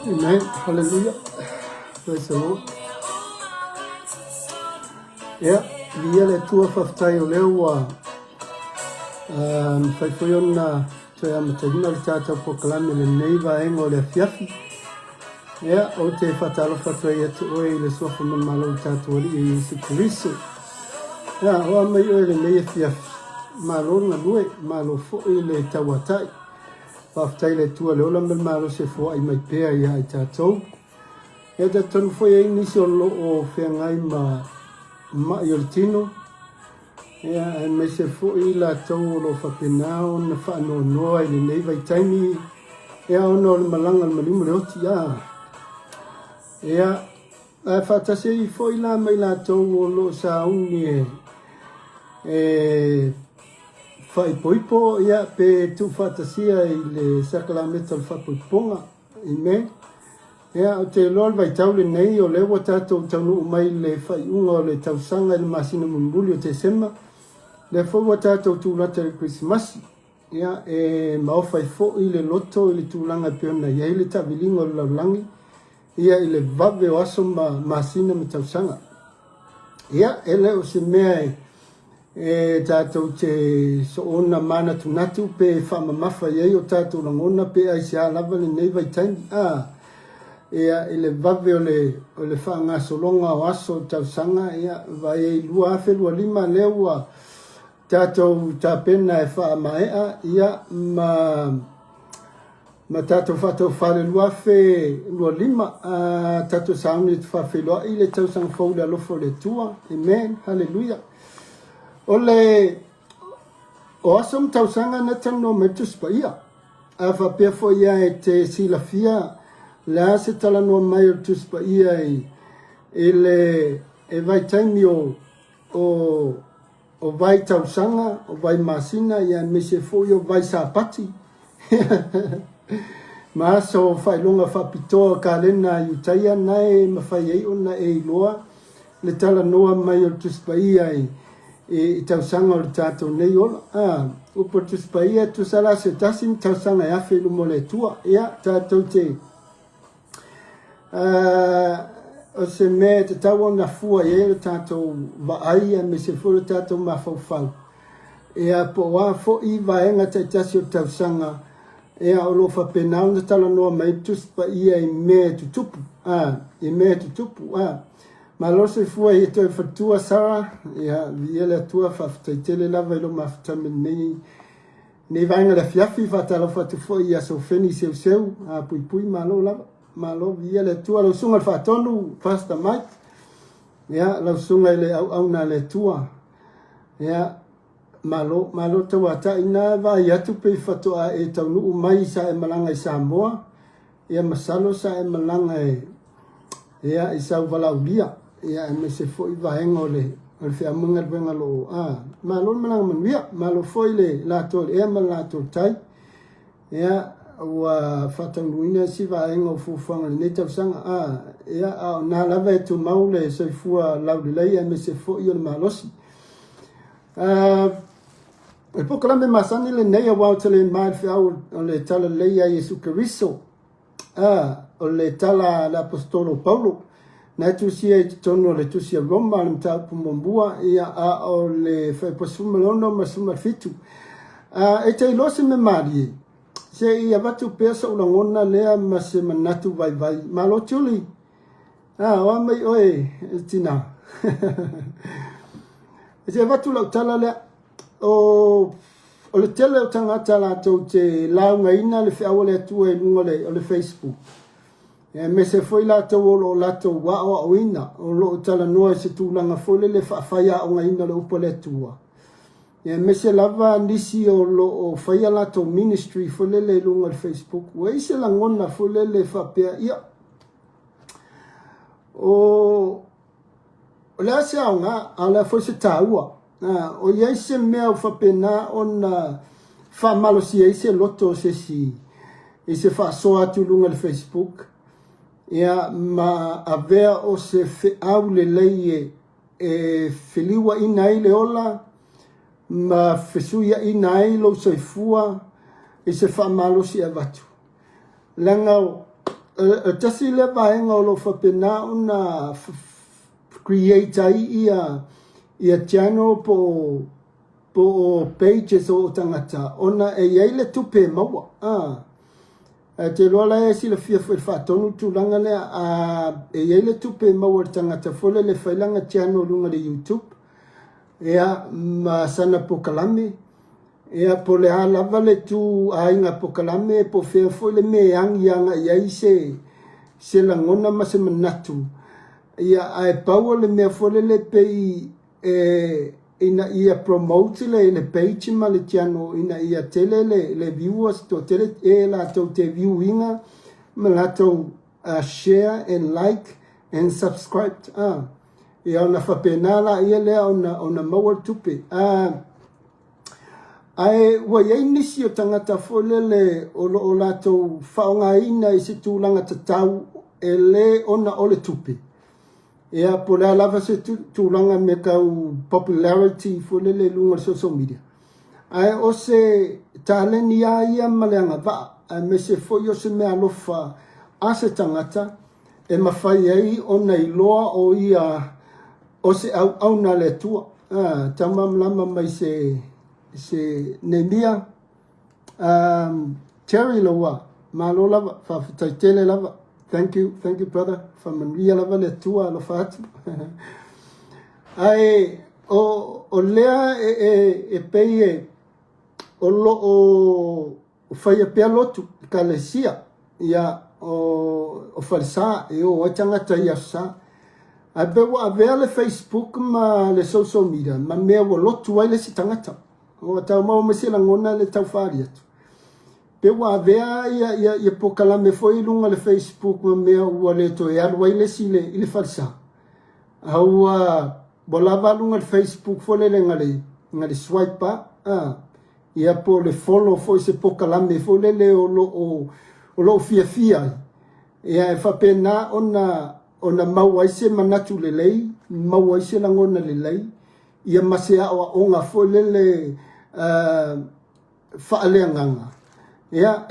Amen. Hallelujah. Praise the Lord. Yeah, via le tua whaftai o leo wa whaiwhai ona te amatahina le tātou pokalame le neiva engo le fiafi. Yeah, o te whatalo whatwai atu oe le sofa mamalo le tātou ali e Yesu Kiriso. Yeah, hoa mai oe le neia fiafi. Malo na lue, malo fo i le tawatai. Whaftai le tua le ola malo se fo ai mai pēa i ai tātou. E te tonu foi ai nisi o lo o whengai ma i o le tino. E me se fo i la tau o lo whapenao na whaano noa i le neiva i taimi. E a ono le malanga le malimu le oti a. E a whatase i fo i la mai la tau o lo sa uni e whaipoipo ia pe tu whatasia i le sakalameta le whapoiponga i me. Ea o te loa vai tau le nei o lewa tātou taunu mai le whaiunga o le tausanga i le masina mumbuli o te sema. Le whaua tātou tūlata le Christmas. Ea e maofai fo i le loto i le tūlanga peona ia i le tawilinga o le laulangi. Ia i le vave o aso masina me tausanga. Ia e leo se mea e tātou te soona mana tunatu pe whamamafa iei o tātou langona pe aise a lava le nei vai taimi. Ia i le vave o le whaanga solonga o aso tausanga ia vai e lua afe lua lima leua tātou tāpena e wha maea ia ma tātou whatau whare lua afe lua lima tātou sauni te whawheloa i le tausanga whau le alofo le tua. Amen. Hallelujah. O aso tausanga na tano metus pa ia. A whapea fo ia e te silafia la se tala no mai o tuspa ia e vai taimi o vai tausanga, o vai masina, ia me se foi o vai sapati. Ma so fai longa whapitoa ka lena i utaia nai ma fai ei ona e iloa le tala noa mai o tuspa ia i tausanga o le tātou nei ola. Upo tuspa ia tusala se tasim tausanga e afe lumo le tua. Ia tātou te o se me te tau na fua e le tātou vaai me se fua tātou mawhauwhau. E a po wā fo i vaenga te tasi o tausanga e a olo whapenau na tala noa mai tuspa ia i mea tutupu. I mea tutupu. Ma lo se fua i toi whatua sara e a viele atua whaftaitele lava ilo mawhtame nei vaenga la fiafi whatala whatufo i aso wheni seu a pui pui ma lo lava. Malo via le tua lo sunga fa tonu pasta Mike ya lo sunga le au na le tua ya malo te wata ina va ya tu pe fato a e tonu mai sa e malanga i Samoa ya masalo sa e malanga ya i sa valaulia ya me se foi va engole o fe amunga venga lo malo malanga manvia malo foi le la to e malanga to tai ya wa whatanguina si vaenga o fuwhanga le tausanga ia na lava tu maule se fua laulilei me se fo i o malosi e pokalame masani le nei a wau tele mai fiau o le tala leia Yesu Kiriso o le tala l'apostolo Paulo na tu sia i tono le tu sia Roma le mta pumombua ia o le whaiposuma lono masuma fitu e te ilosi me mari se ia watu pesa o langona lea ma se manatu vai ma lo tuli o mai oe tina se watu lau tala lea o le tele o tangata la tau te launga ina le whiawa le atua e lunga o le Facebook me se foi la tau o la tau wao o ina o lo tala noa se tūlanga fole le whaafaya o nga ina le upo le atua me se lava nisi o lo o whaia lato ministry folele lunga le Facebook. Wei se langona folele whapea ia. O lea se aunga, a lea foi se tāua. O iei se mea o whapena o na whamalo si ei se loto se si. E se whaasoa atu lunga le Facebook. Ia ma avea o se whiau le leie e whiliwa ina i le ola. Ma fesuia ina ai lo soifua e se whamalo si avatu. Langau tasi le vaenga o lo whapena una create ai ia channel po pages o tangata. Ona e iei le tupe maua. Te loa la e si le fia whatonu tūlanga lea e iei le tupe maua tangata fole le whailanga channel lunga le YouTube. Ea ma sana po kalame. Ea po le lava le tu ainga po kalame po whea foi le me angi anga iei se langona ma se manatu. Ia ai paua le mea fole le pei ina ia promote le page ma le channel ina ia tele le viewers to tele la to te viewinga ma la to share and like and subscribe ia ona whapenala ia lea ona maua tupe ai wa iei nisi o tangata fole le o la to whaonga ina i se tūlanga tatau e le ona o le tupe. Ia po le lava se tūlanga me kau popularity fole le lunga social media. Ai o se taleni ia maleanga va me se foi o se mea lofa a se tangata e mawhai ai o nei loa o ia o se au na le tua. Tamamlama mai se Nemia Terry Lawa malo lava whawhitaitele lava. Thank you, brother. From Maria lava le tua lo fatu. Ai o lea e pei o lo o fai pe lotu kalesia ia o falsa e o tangata ia sa. Ai be wa le Facebook ma le social media ma me o lotu ai le si tangata. O tau mau me se langona le tau fari atu. Pe wa vea ia pokala me foi lunga le Facebook ma mea ua le to e alwa ile si ile falsa. Aua bolava lunga le Facebook fole le ngale swipe pa. Ia po le follow foi se pokala me fole le o lo fia. Ia e whapena ona mau ai se manatu le lei, mau ai se langona le lei. Ia masea o onga fole le whaaleanganga. Ia,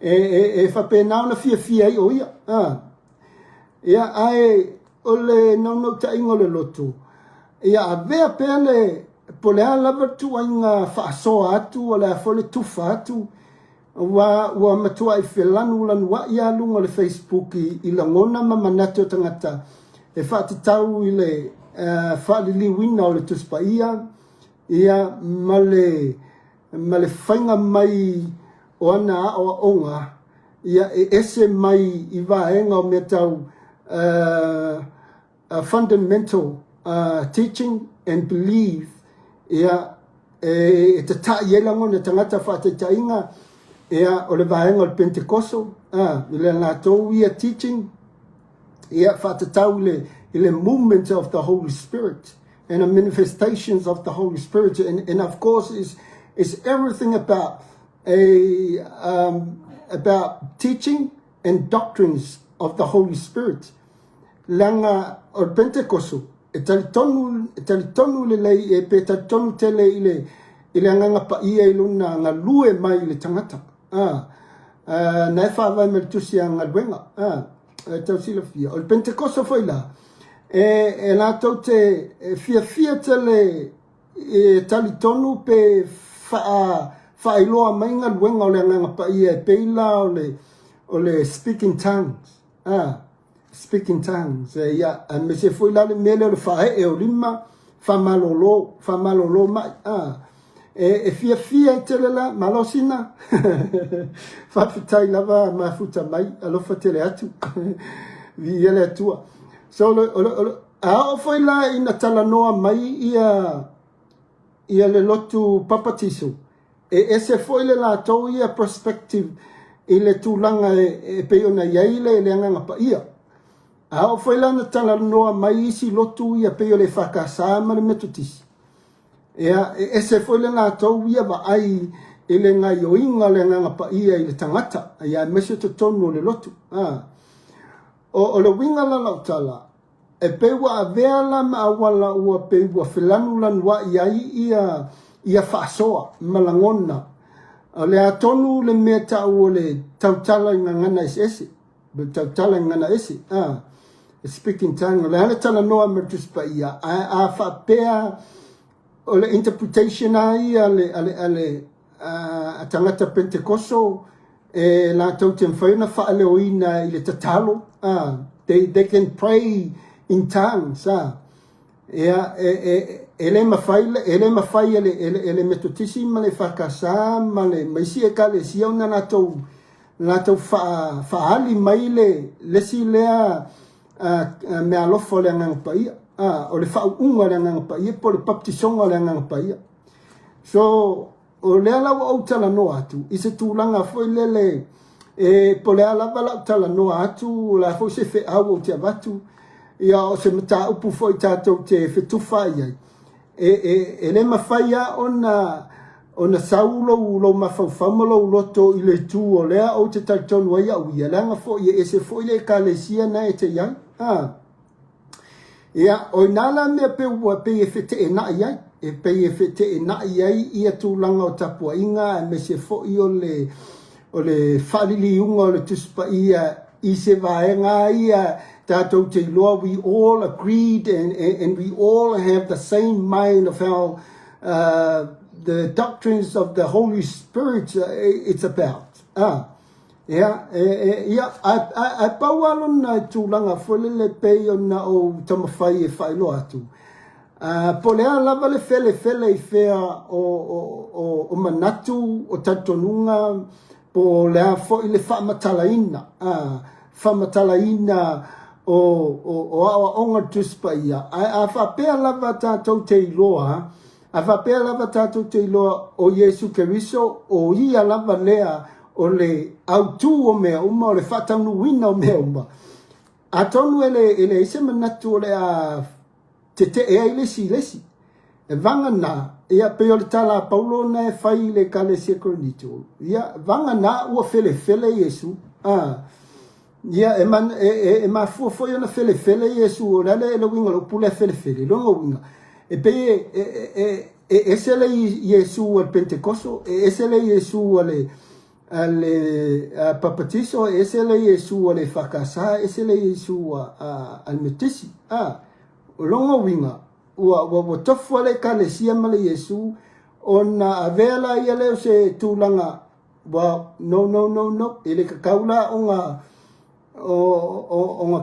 e whapena ona fia ai o ia. Ia, ai, o le naunau ta ingo le lotu. Ia, a vea pele, po lea lava tu ainga whaasoa atu, o lea fole tufa atu, wa matua i whelanu lanu wa ia lunga le Facebook i langona ma manatu tangata. E whaatatau i le whaalili wina o le tuspa ia male whainga mai o ana o onga ia ese mai i vaenga o me tau fundamental teaching and believe ia te ta ielango ne tangata whaatatainga ia o le vaenga o le Pentecoso i le natou ia teaching ia whaatatau i le movement of the Holy Spirit and the manifestations of the Holy Spirit and of course is everything about about teaching and doctrines of the Holy Spirit. Langa o Pentecoso, e talitonu le lei e pe talitonu tele ile nganga pa ia iluna nga lue mai le tangata. Na e whaavai me tusi a ngalwenga. Tau sila fia. O Pentecoso foi la. E la tau te fia tele talitonu pe whaailoa mai ngalwenga o le nganga pa ia e peila o le speaking tongues. Speaking tongues. Ia, me se foi la le mele o le whae e o lima whamalolo mai. E fia e tele la malosina. Whawhitai lava mafuta mai alofa tele atu. Vi ele atua. So o foi la ina talanoa mai ia le lotu papatiso. E se foi le la tau ia perspective i le tūlanga e peiona iaile le anganga pa ia. O foi la na talanoa mai isi lotu ia peio le whakasā ma le metotisi. E se foi le la tau ia va ai i le ngai o inga le anganga pa ia i le tangata. Ia mese to tonu le lotu. O le winga la lautala. E pewa a vea la ma awala ua pewa whilanu lan wa ia whaasoa malangona. O le atonu le mea tau o le tautala i ngangana ese. tau tala ngana ese speaking tongue le ana tala noa mertus pa ia a whapea o le interpretation ai ale a tangata Pentecosto la tau te mwhaina whaale o ina i le tatalo they can pray in tongues ele mawhai ele metotisi ma le whakasa ma le maisi e ka le sia una la tau whaali mai le si lea mea lofo le angang paia o le whauunga le angang paia po le baptisonga le angang paia so o lea lawa au tala no atu i se tūlanga foi lele po lea lawa lau tala no atu la foi se fe au o te avatu ia o se mata upu foi tātou te whetuwha iai le mawhaia ona saulo lo mawhauwhamalo loto i le tū o lea o te tautonu ai au ia langa foi e se foi le kalesia na e te iai ia o inala mea pe ua pe e whete e na iai e pei e whete e na iai ia tūlanga o tapua inga me se foi o le whaliliunga o le tuspa ia i se vaenga ia tātou te loa, we all agreed and we all have the same mind of how the doctrines of the Holy Spirit it's about. I pawalon na tūlanga whalele pei o na o tamawhai e whaelo atu. Po lea lava le fele i whea o manatu, o tatonunga, po lea fo i le whamatalaina. Whamatalaina o awa onga tuspa ia. A whapea lava tātou te iloa, a whapea lava tātou te iloa o Yesu Keriso, o ia lava lea o le autu o mea uma, o le whataunu wina o mea uma. A tonu ele ise manatu o le a te ea i lesi. E vanga nā, ia pe o le tala Paulo na e whai le Kalesia Korinito. Ia vanga nā ua fele Yesu. Ia e mafua foi ona fele Yesu o lale e lo winga lo pule fele longa winga. E pe e sele Yesu al Pentecosto, e sele Yesu ale papatiso, e sele Yesu ale fakasa, e sele Yesu al metisi. Longa winga wa tofu ale kalesia male Yesu ona avela ia leo se tūlanga wa no ele kaula onga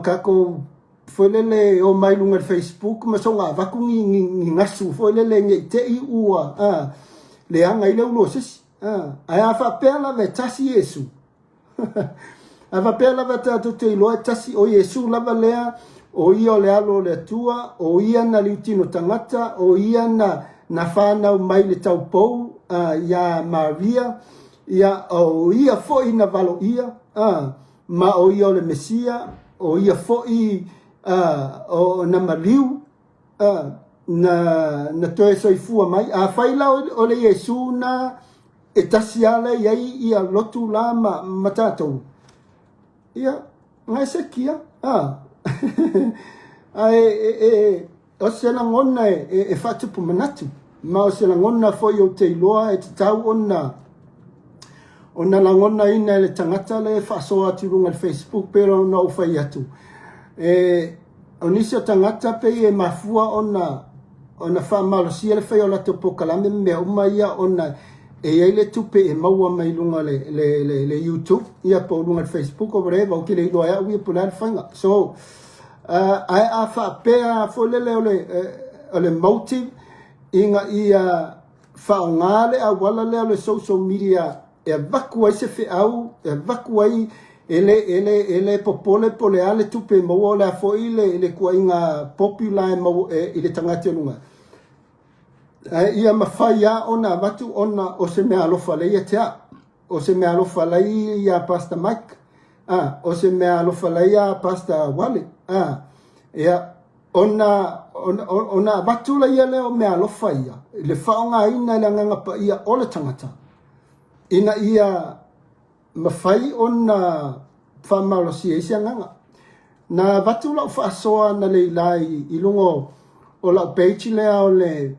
kako folele o mai lunga Facebook ma songa vaku ngi ngasu folele ngi te i ua le anga ile ulo sis ai afa pela ve tasi Yesu afa pela ve tatu te lo tasi o Yesu lava lea o ia le alo le tua o ia na litino tangata o ia na fana mai le tau pou ya Maria ia o ia foi na valo ia ma o ia le Mesia o ia foi o na maliu na toe soifua mai a faila o le Yesu na e tasiale ia lotu la matatou ia ngai sekia o se la ngona e fatupu manatu ma o se la ngona foi o te iloa e te tau ona la ngona ina le tangata le fasoa tirunga le Facebook pero na o fai atu o nisi o tangata pe e mafua ona fa malosia le fai o la topo kalame me uma ia ona e ai le tupe e maua mai lunga le YouTube ia po lunga le Facebook o breva o ki le iloa ia ui pula le fanga so ai a fa pea fo le ole motive inga ia fa ngale a wala le social media e vaku ai se fe au e vaku ai ele popole pole ale tupe mo la fo ile kuinga popular mo ile tangati lunga ia mafaya ona watu ona o se me alofa le ia o se me alofa le ia Pastor Mike o se me alofa le ia Pastor Wale ia ona watu le ia leo me alofa ia le faonga ina le nganga pa ia o le tangata ina ia mafai ona famalosi e sia nganga na watu la fasoa na le lai ilungo o la page le o le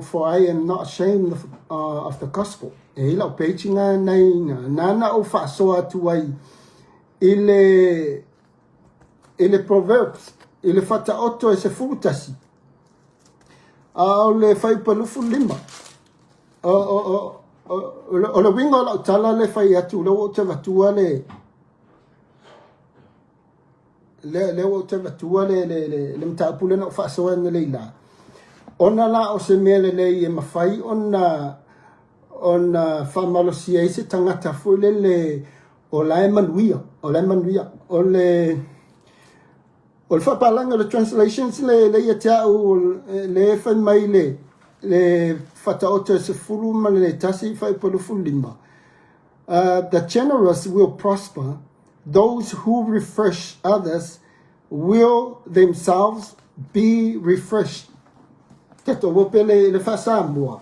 for I am not ashamed of the gospel e la page nga na o fasoa tu ai ile Proverbs, ile whataoto e se furutasi. O le whaipalufu lima. O le winga o la utala le whai atu, le o te watua le o te watua le mtaapule na o whaasoa nga leila. Ona la o se mele le i e mawhai ona whamalosia i se tangata fuile le o lai manuia, o le whapalanga le translations le ia te au le whai mai le whataota se furu ma le tasi whaipalufu lima. The generous will prosper. Those who refresh others will themselves be refreshed. Teto wopele le whasamua.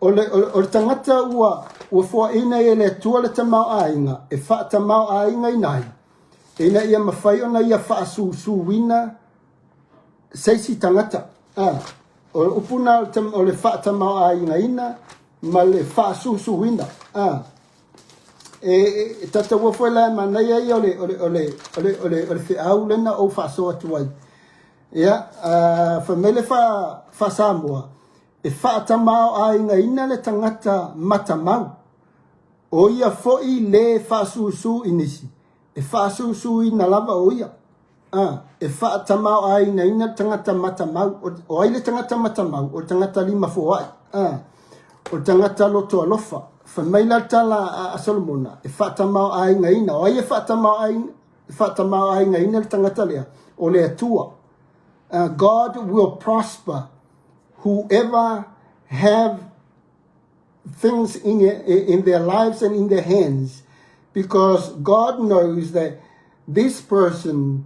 O le tangata ua fua ina e le tua le tamau ainga, e wha tamau ainga inai. Ina ia mawhai ona ia wha su wina seisi tangata. O upuna o le wha tamau ainga ina, ma le wha su wina. E tata ua fua la manai ai o le whiau lena o wha soa tuai. Ia, whamele wha Samoa. E whaatamau a inga ina le tangata matamau. O ia foi le whaasusu inisi. E whaasusu ina lava o ia. E whaatamau a inga ina tangata matamau. O ai le tangata matamau. O tangata lima fuai. O tangata loto alofa. Whamaila tala a Solomona. E whaatamau a inga ina. O ai e whaatamau a inga ina le tangata lea. O le atua. God will prosper whoever have things in their lives and in their hands, because God knows that this person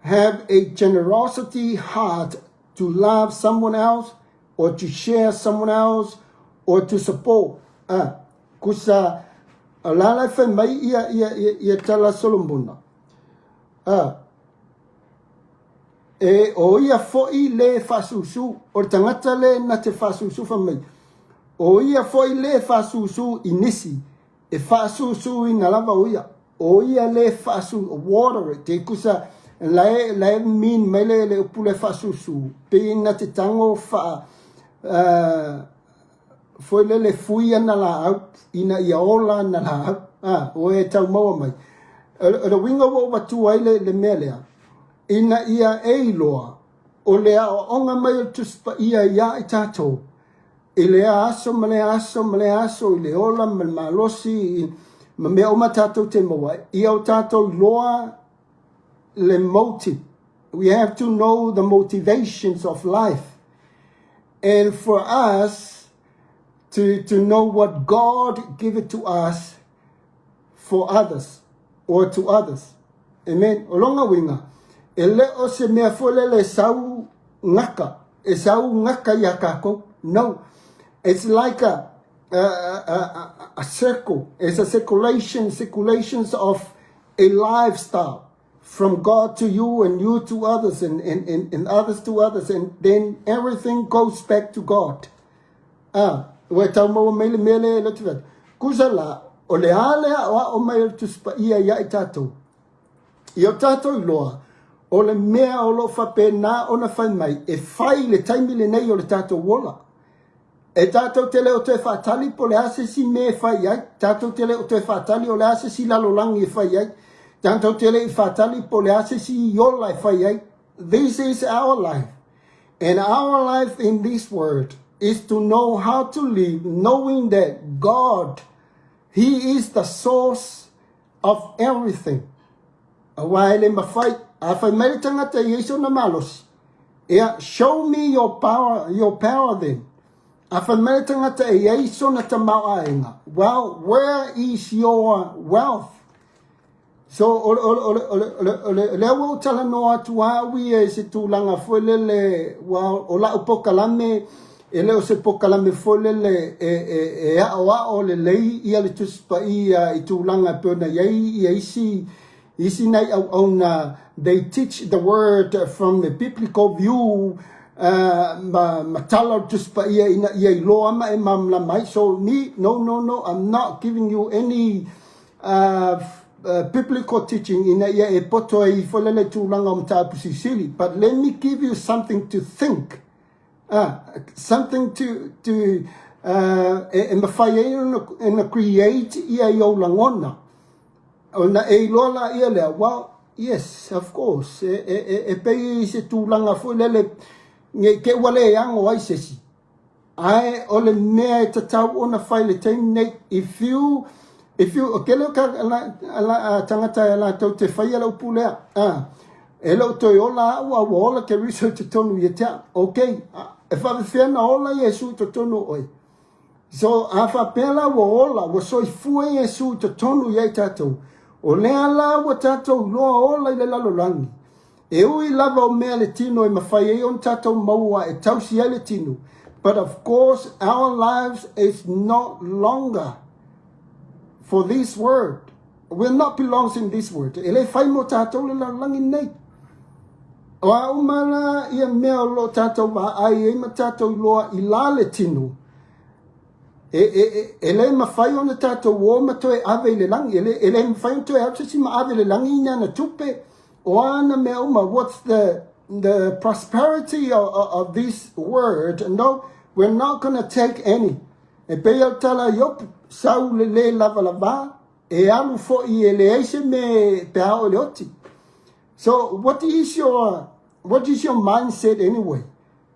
have a generosity heart to love someone else or to share someone else or to support. Kusa alala fe mai ia tala Solomona. E o ia foi le fasusu o tangata le na te fasusu fa mai. O ia foi le fasusu inisi e fasusu ina lava o ia. O ia le fasu water te kusa la min mele le pule fasusu pe na te tango fa foi le fuia na la ina ia ola na la o e tau maua mai. O winga wo watu ai le melea. Ina ia eiloa, o lea o onga mai o tuspa ia i tatou. I lea aso, ma le aso, i le ola, ma le malosi, ma mea oma tatou te mawa. Ia o tatou loa le motive. We have to know the motivations of life. And for us to know what God gave it to us for others, or to others. Amen. O longa winga. E leo se mea fole le sau ngaka. E sau ngaka ia kako. No. It's like a circle. It's a circulations of a lifestyle from God to you and you to others and others to others. And then everything goes back to God. Wai tau maua mele le tuwet. Kusala, o le alea o mai tuspa ia i tatou. I o tatou loa. O le mea o lo whape nā o na whai mai, e whai le taimile nei o le tātou wola. E tātou te leo te whātali po le ase si me whai ai, tātou te leo te whātali o le ase si lalolangi e whai ai, tātou te leo whātali po le ase si yola e whai ai. This is our life. And our life in this world is to know how to live, knowing that God, He is the source of everything. Awai le mawhai, a whai mai tangata i eiso na malos. Ea, show me your power then. A whai mai tangata i eiso na tamau ainga. Well, where is your wealth? So, le wau tala no atu awi e se tūlanga fuelele, o la upokalame, e leo se pokalame fuelele e awa le lei ia le tuspa i tūlanga pēna iei i eisi nei au they teach the word from the biblical view, matala tuspa ia i loa ma e mamla mai. So no, I'm not giving you any biblical teaching in a poto e folele tūlanga o mta pusisili. But let me give you something to think. Something to and create ia I langona. Ona e lola ia lea. Well, yes, of course. Pei se tūlanga folele nge ke wale ang o ai sesi. Ai ole mea e tatau ona whaile teimne. If you okele ka ala tangata ala tau te whaia lau pulea. E lau toi ola ua ola ke research tonu i tea. Okay. E whawhiana ola Yesu to tonu oi. So a whapela wa ola wa soi fue Yesu to tonu i tatou. O lea la wa tatou loa ola I le lalolangi. E ui lava o mea le tino e mawhai e on tatou maua e tausi e le tino. But of course our lives is not longer for this word. We're not belongs in this word. E le whai mo tatou le lalolangi nei. O a umana ia mea lo tatou wa ai e ma tatou loa I la le tino. E le mawhai o na tatou o ma toe ave le langi. E le mawhai o toe ave si ma ave le langi ina na tupe. O ana mea uma, what's the prosperity of this word? No, we're not going to take any. E pea tala yopu, sau le lava lava. E alu fo I e le eise me pea o le oti. So what is your mindset anyway?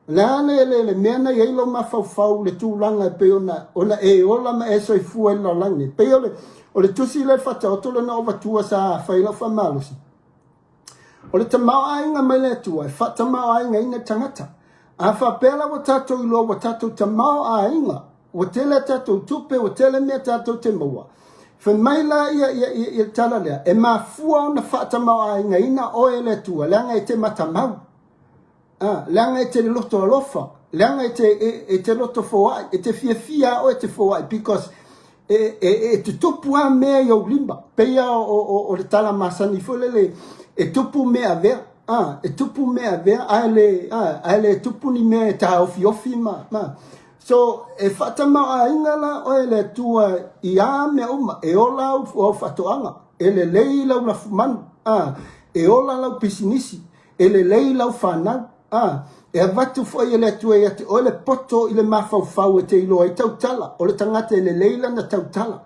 Lana le mena ye lo ma fau le tūlanga pe ona e ola ma e soi fua la langi. Pe o le tusi le fata o tolo na ova tua sa whaila wha malusi. O le tamau ainga mai le tua, fata mau ainga ina tangata. A whapela wa tatou ilo wa tatou tamau ainga. Wa tele tatou tupe, wa tele mea tatou te maua. Whamaila ia tala lea, e ma fua o na whata mau ainga ina o e le tua, leanga e te matamau. Leanga e te loto alofa, leanga e te loto foai, e te fia o e te foai, because e te tupu a mea iau limba, peia o le tala masani folele, e tupu mea vea, e tupu mea vea, ai le tupu ni mea e ta ofi ma. So, e whata maa ingala o e le tua I a mea uma, e ola au whatoanga, e le lei lau la fumanu, e ola lau pisinisi, e le lei lau whanau, e avatu fwoi e le tua I ate o le poto I le mawhau e te ilo e tautala, o le tangata e le leila na tautala.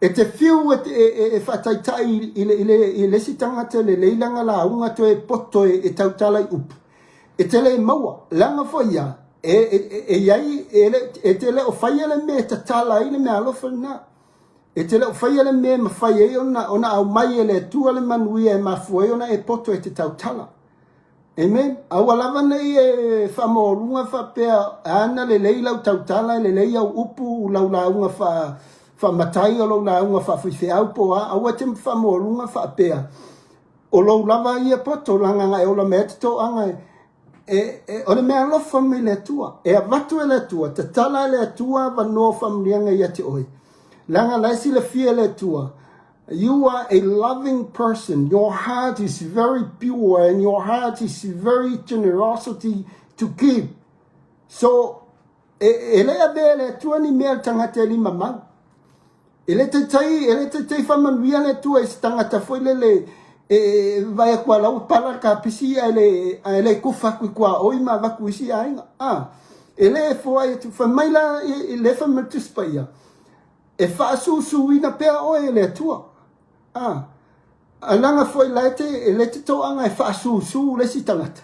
E te whiu e whataitai I le si tangata le leilanga la unga to e poto e tautala I upu. E te le maua, langa fwoi ia, e te le o whaia le me ta tala I le me alofa na. E te le o whaia le me ma whaia I ona au mai e le tua le manui e mafua ona e poto e te tautala. Amen. Awalava nei e whamorunga whapea ana le leila u tautala le leia u upu lau launga whamatai o lau launga whawhiwhi au poa. Awa te whamorunga whapea. O lau lava ia poto langa e ola mea tito anga o le mea lofa me le tua. E avatu e le tua. Te tala le tua vanoa whamlianga ia te oi. Langa laisi le fia le tua. You are a loving person. Your heart is very pure and your heart is very generosity to give. So, ele abe le tua ni mea tangata li mamau. Ele te tai whamanuia le tua e tangata foi le vai a kua lau pala ka pisi a ele kufaku kua oima vaku isi ainga. Ele e fua e tu whamaila e le whamatuspaia. E whaasusuina pea oe le tua. Alanga foi laite le te toanga e whaasusu le si tangata.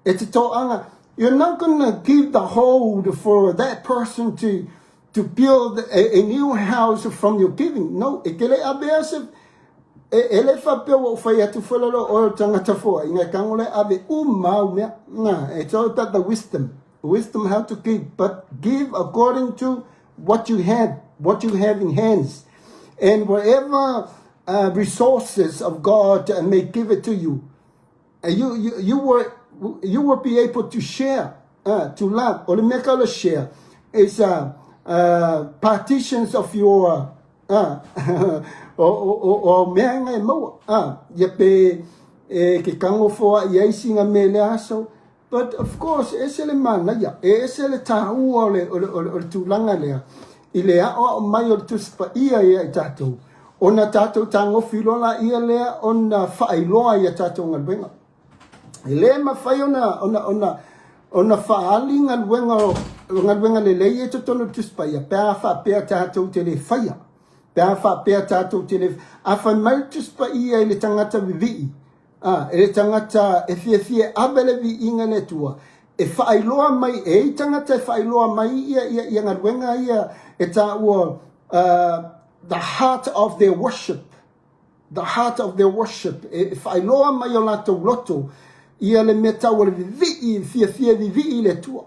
E te toanga, you're not going to give the hold for that person to build a new house from your giving. No, e kele abea se ele whapea o whai atu whalalo o tangata fua. Inga kangole abe umau mea. It's all about the wisdom. Wisdom how to give. But give according to what you have in hands. And whatever resources of God may give it to you. You will be able to share, to love, or make a share. It's partitions of your o mea ngai maua. Ia pe ke kango foa ia isinga me le aso. But of course, ese le mana ia, ese le tahua o le tūlanga lea. I le a o mai o le tuspa ia i tatou. ona tātou tango filona ia lea ona whaailoa ia tātou ngaluenga. E lea mawhai ona whaali ngaluenga le lei e totono tuspaia, pēa whapea tātou te le whaia, pēa whapea tātou te le, a whai mai tuspaia e le tangata vivi, e le tangata e fie abele vi inga le tua, e whaailoa mai, e i tangata e whaailoa mai ia ngaluenga ia, e tā ua, the heart of their worship, the heart of their worship, e whaailoa mai o lātou loto, ia le mea tau le vivi, fie vivi le tua.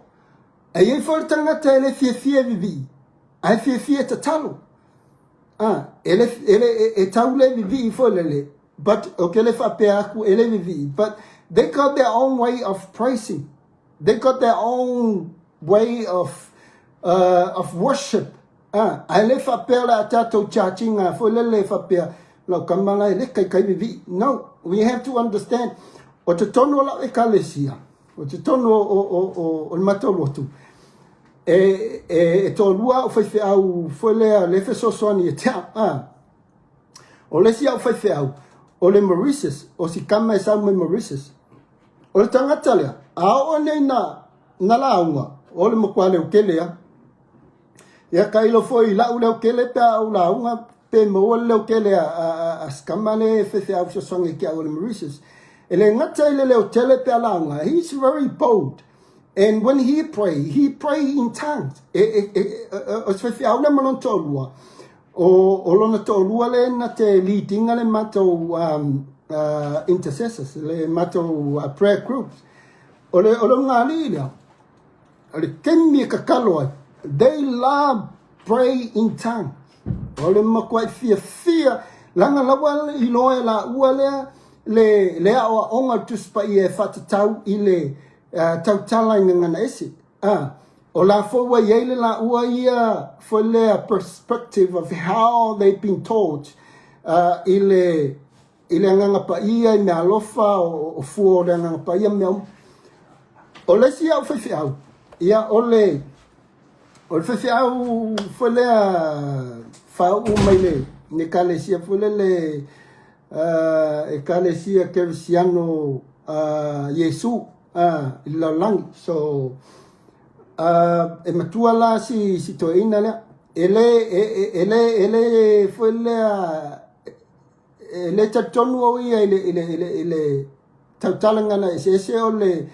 E iei whare tangata e le fie vivi, ai fie ta talo. E tau le vivi whare le, but okay le whapea aku e le vivi, but they got their own way of praising. They got their own way of worship. Ai le whapea la tātou chachinga, whare le whapea, lau kamala e le kai vivi. No, we have to understand, o te tono la e kalesia, o te tono o matolotu, e tō lua o whaiwhi au whalea le whesosoani e tea, o le si au whaiwhi au, o le Mauritius, o si kama e sau me Mauritius, o le tangata lea, a o nei na launga, o le mokua leo kelea, ia ka ilo foi lau leo kele pe au launga, pe maua leo kele a skama le whaiwhi au whesosoani ki au le Mauritius, ele ngata ile leo tele pe launga, he's very bold. And when he pray in tongues. O se whai au le manon tōlua. O lona tōlua le na te leadinga le matou intercessors, le matou prayer groups. O le ngā li lea. O le kemi kakaloa. They love pray in tongues. O le makwai fia. Langa lawa i loe la ua lea. Le awa onga tuspa i e whatatau i le tautala i ngana esi. O la fōua iele la ua ia for their perspective of how they've been taught i le nganga pa ia i mea alofa o fua o le nganga pa ia mea o le si au whaiwhi au. Ia o le whaiwhi au for lea whau mai le ne kale sia for le e kalesia kerisiano Yesu i laulangi. So e matua la si toeina lea ele foi ele tatonu o ia ele tautalangana ese o le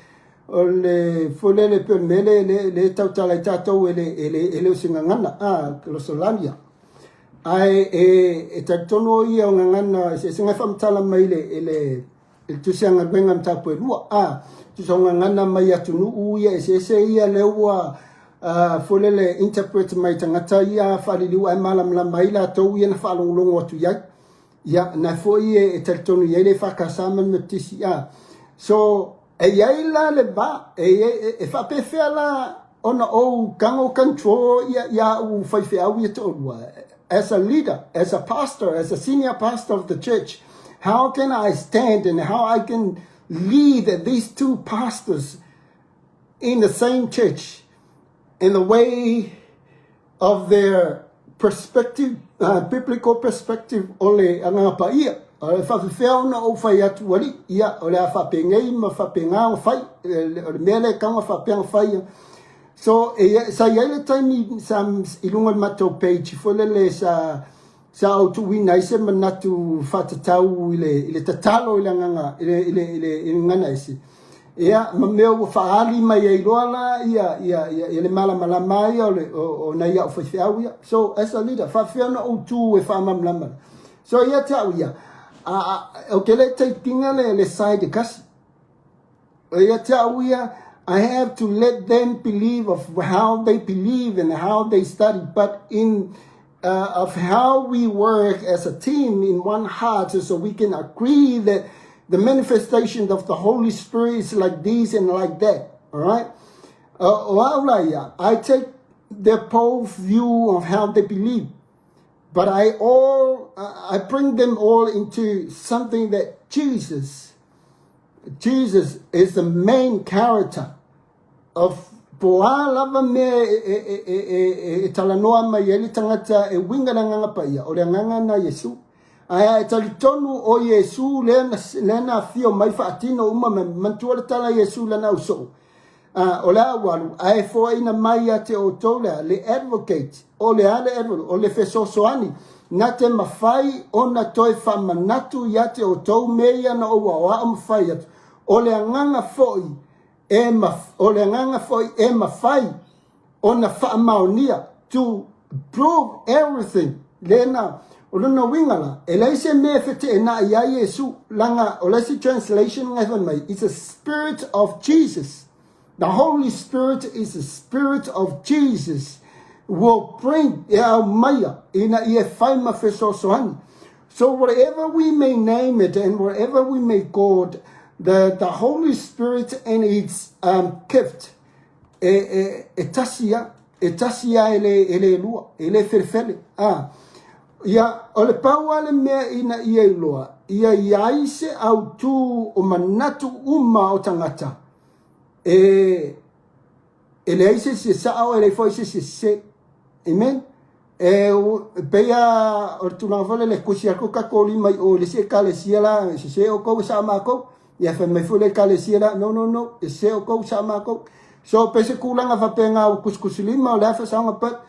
foi le permele le tautala tatou ele o singangana lo Solania. Ai e tatono ia o ngana se singa famtala mai le tusianga benga mtapo lua tusonga ngana mai atunu uia se ia le ua folele interpret mai tangata ia faliliu ai malam la mai la to ia na falonglongo atu ya na foi e tatono ia le fakasama metisi so e ia la le ba e fa pefela ona o gango control ia u fai au ia to as a leader, as a pastor, as a senior pastor of the church, how can I stand and how I can lead these two pastors in the same church in the way of their perspective, biblical perspective, ole angapa ia, ole whawhiwhea na o whai atu wali, ia ole a whapengei ma whapenga o whai, ole mele kanga whapenga whai. So sa yele taimi sam ilunga mato page folele sa o tu wina ise manatu fatatau ile tatalo ile nganga ile ngana isi ia mameo faali mai ai rola ia le mala mai o na ia ofisiau ia. So as a leader fa fiona o tu e fa mamlama so ia ta ia o kele te tinga le side kas ia ta ia. I have to let them believe of how they believe and how they study, but of how we work as a team in one heart, so we can agree that the manifestation of the Holy Spirit is like this and like that. All right. I take their both view of how they believe, but I bring them all into something that Jesus is the main character of po lava me e talanoa mai ele tangata e winga na nganga paia o le nganga na Yesu aya e talitonu o Yesu lena fio mai faatino uma mantua tala Yesu lana uso o la walu ai fo ina mai ate o tola le advocate o le ale advocate o le fesosoani na te mafai o na toi famanatu yate o tou meia na o wa o mafai atu o le nganga foi o le nganga foi mafai o na faamaonia to prove everything lena o lona wingala e leise me fete e na ia Yesu langa o leise translation ngai mai it's a spirit of Jesus. The Holy Spirit is the Spirit of Jesus will bring maya ina ia faima fesosoani. So whatever we may name it and whatever we may call it, the Holy Spirit and its gift etasia ele lua ele ferfele ia ole paua le mea ina ia lua ia iaise au tu o manatu uma o tangata ele aise se sao ele foi se amen peia o tu na vole le kusia ko ka koli mai o le se kale siela se o ko sa ma ko ia fa me fule kale siela no se o ko sa ma ko so pese kulanga fa penga o kuskusilima o la fa sa ma pa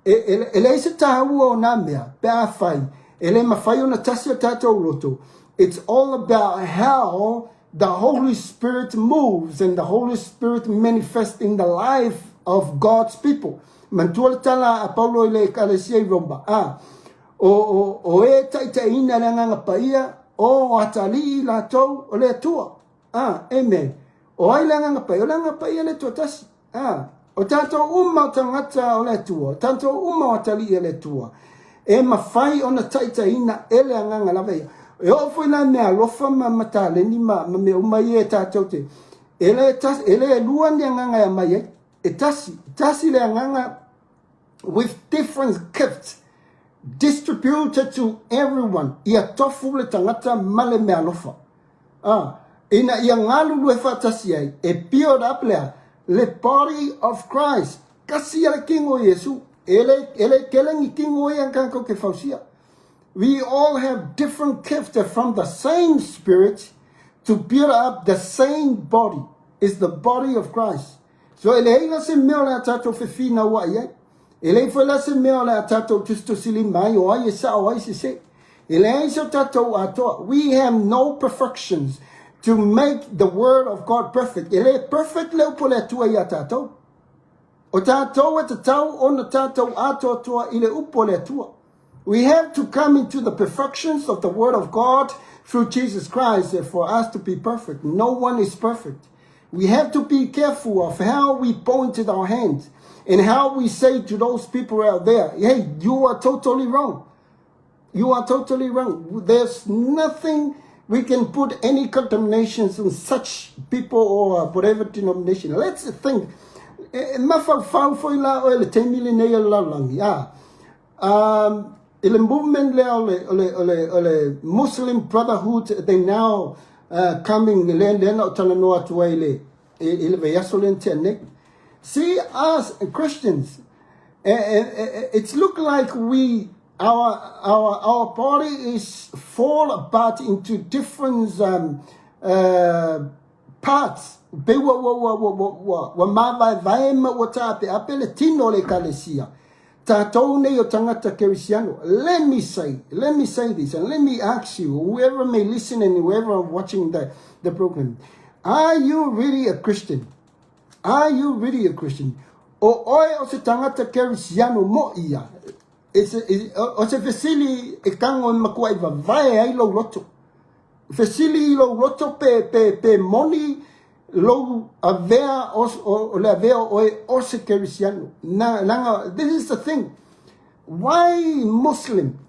ele aise tahu o na mea pe a fai ele ma fai ona tasia tato roto. It's all about how the Holy Spirit moves and the Holy Spirit manifests in the life of God's people. Mantua tala a Paulo ile kalesia romba. O e taita ina nganga paia o atali la tau o le tua. Amen. O ai nganga paia le tua tasi. O tanto uma tangata o le tua. Tanto uma atali le tua. E mafai ona taita ina ele nganga laveia. E o foi na mea lofa mata le ni me umai e tātou te. Ele lua ni nganga ya mai e tasi le nganga with different gifts distributed to everyone. Ia tofu le tangata male mea lofa. Ina ia ngalu lue fatasi ai e pio daplea le body of Christ. Kasi ale kingo Yesu. Ele kelengi kingo e ankanko ke fausia. We all have different gifts from the same Spirit to build up the same body. It's the body of Christ. So ele la se meo la tato fefina wa ye. Ele foi la se meo la tato justo silimai o ai sa o ai se. Ele so tato ato. We have no perfections to make the word of God perfect. Ele perfect le upole tua ya tato. O tato at tau on the tato ato tua ile upole tua. We have to come into the perfections of the Word of God through Jesus Christ for us to be perfect. No one is perfect. We have to be careful of how we point with our hands and how we say to those people out there, hey, you are totally wrong. You are totally wrong. There's nothing we can put any condemnations on such people or whatever denomination. Let's think. The movement, the Muslim Brotherhood, they now coming. See, us Christians, it's look like our body is fall apart into different parts. Let me say this, and let me ask you, whoever may listen and whoever watching the program, are you really a Christian? Are you really a Christian? O se tangata kerisiano mo ia. O se fesili e kango makua iwa vai ai lo loto. Fesili lo loto pe moni lo avea o le avea o se kerisiano. This is the thing. Why Muslim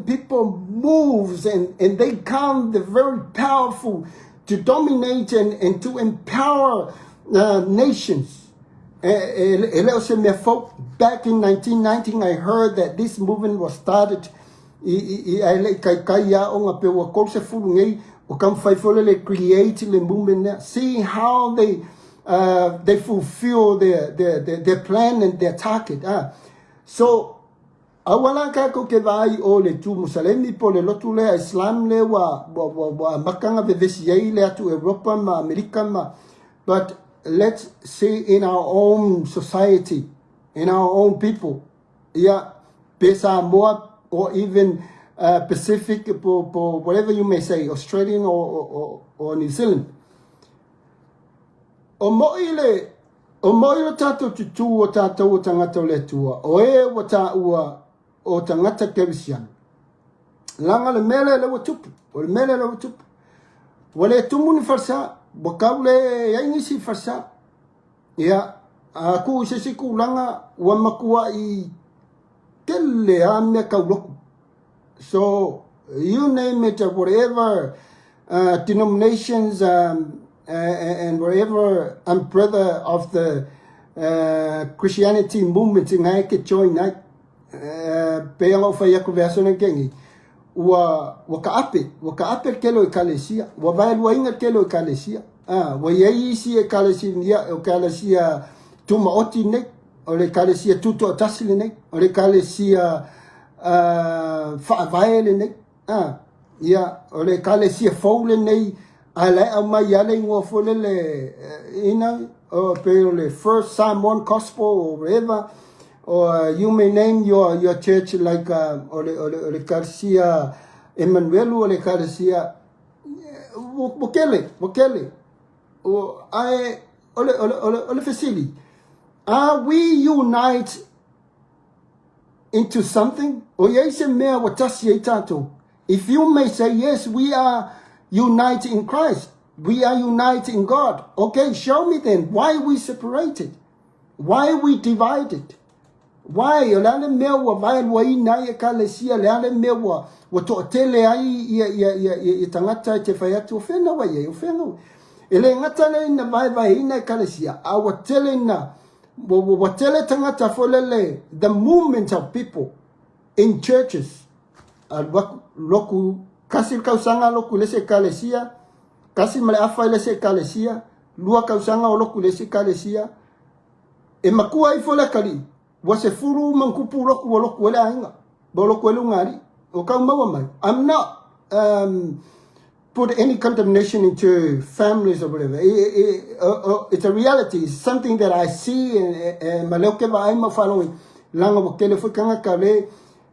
people moves and they come the very powerful to dominate and to empower nations. Back in 1919, I heard that this movement was started. Create the movement. See how they they fulfill their plan and their target. So awala ka ko ke vai o le tu musalemi po le lotu le Islam le wa makanga vevesi ye le atu Europa ma America ma, but let's say in our own society, in our own people, Pesa more or even Pacific, whatever you may say, Australian or New Zealand. O moile tato tutu o tato o tangata o le tua, o o ta ua o tangata kevisian. Langa le mele le watupu, o le mele le watupu. Wale tumuni farsa, wakaule yainisi farsa. Aku sesiku langa wamakua I kelle ame kauloku. So, you name it, whatever denominations and wherever umbrella of the Christianity movement in Haike join that pelo fa yaku versone kengi waka ape kelo ekalesia wa vai luinga kelo ekalesia wa yei si ekalesia tuma oti ne o le ekalesia tuto tasile ne o le ekalesia fa vai ne o le ekalesia foule nei ala mai yale ngofo le ina o pero le First Simon Gospel or whatever, or you may name your church like ole Garcia Emmanuel ole Garcia Bukele or I ole Fasili. We unite into something? O yese mea watasi tato. If you may say yes, we are united in Christ. We are united in God. Okay, show me then why we separated. Why we divided. Why? Olale mewa vai wai na ye kalesia olale mewa wato tele ai ya tangata te fayatu ofena wa ye ofena. Ele ngata le na vai na kalesia. Awa tele na watele tangata folele the movement of people in churches. Loku kasi kausanga loku lese kalesia, kasi male afa lese kalesia, lua kausanga o loku lese kalesia. E makua ifola kali, wase furu mankupu loku o loku wele ainga, bo loku wele ngari, o kaumawa mai. I'm not put any condemnation into families or whatever. It's a reality. It's something that I see and maloke va aima following. Langa wakele fu kanga kale,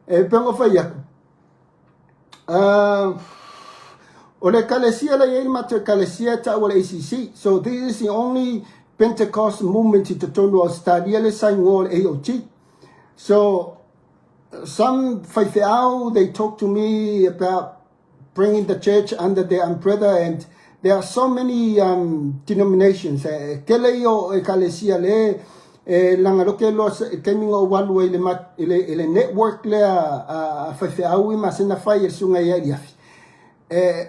pengo fa yaku. Ole kalesia la yel mate kalesia ta wala ACC. So this is the only Pentecost movement to tono stadia le saingol AOT. So some faithful they talk to me about bringing the church under their umbrella, and there are so many denominations. Keleo kalesia le langaroke lo kemingo walwe le network le faithful masena fire sunga ya. And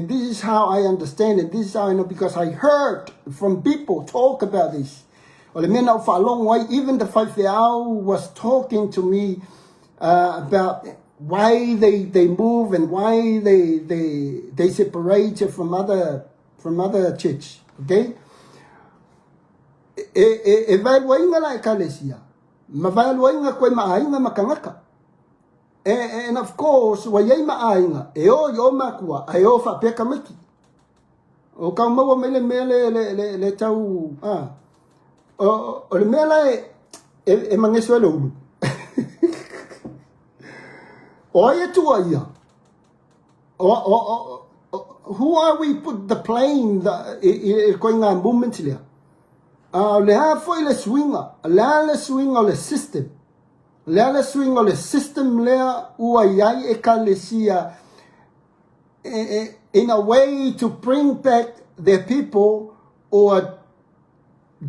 this is how I understand it. This is how I know, because I heard from people talk about this. Well, for a long way, even the Faithful was talking to me about why they move and why they separate from other church. Okay? And of course, wayai maainga, yo makua, ayo fa peka miki. O kama mele le tau, o le mele e mangeso le ulu. O ye tu aya. Who are we put the plane going on movement le? Le ha foi le swinga, le swinga le system. Lea swing o le system lea ua iai e kalesia in a way to bring back their people or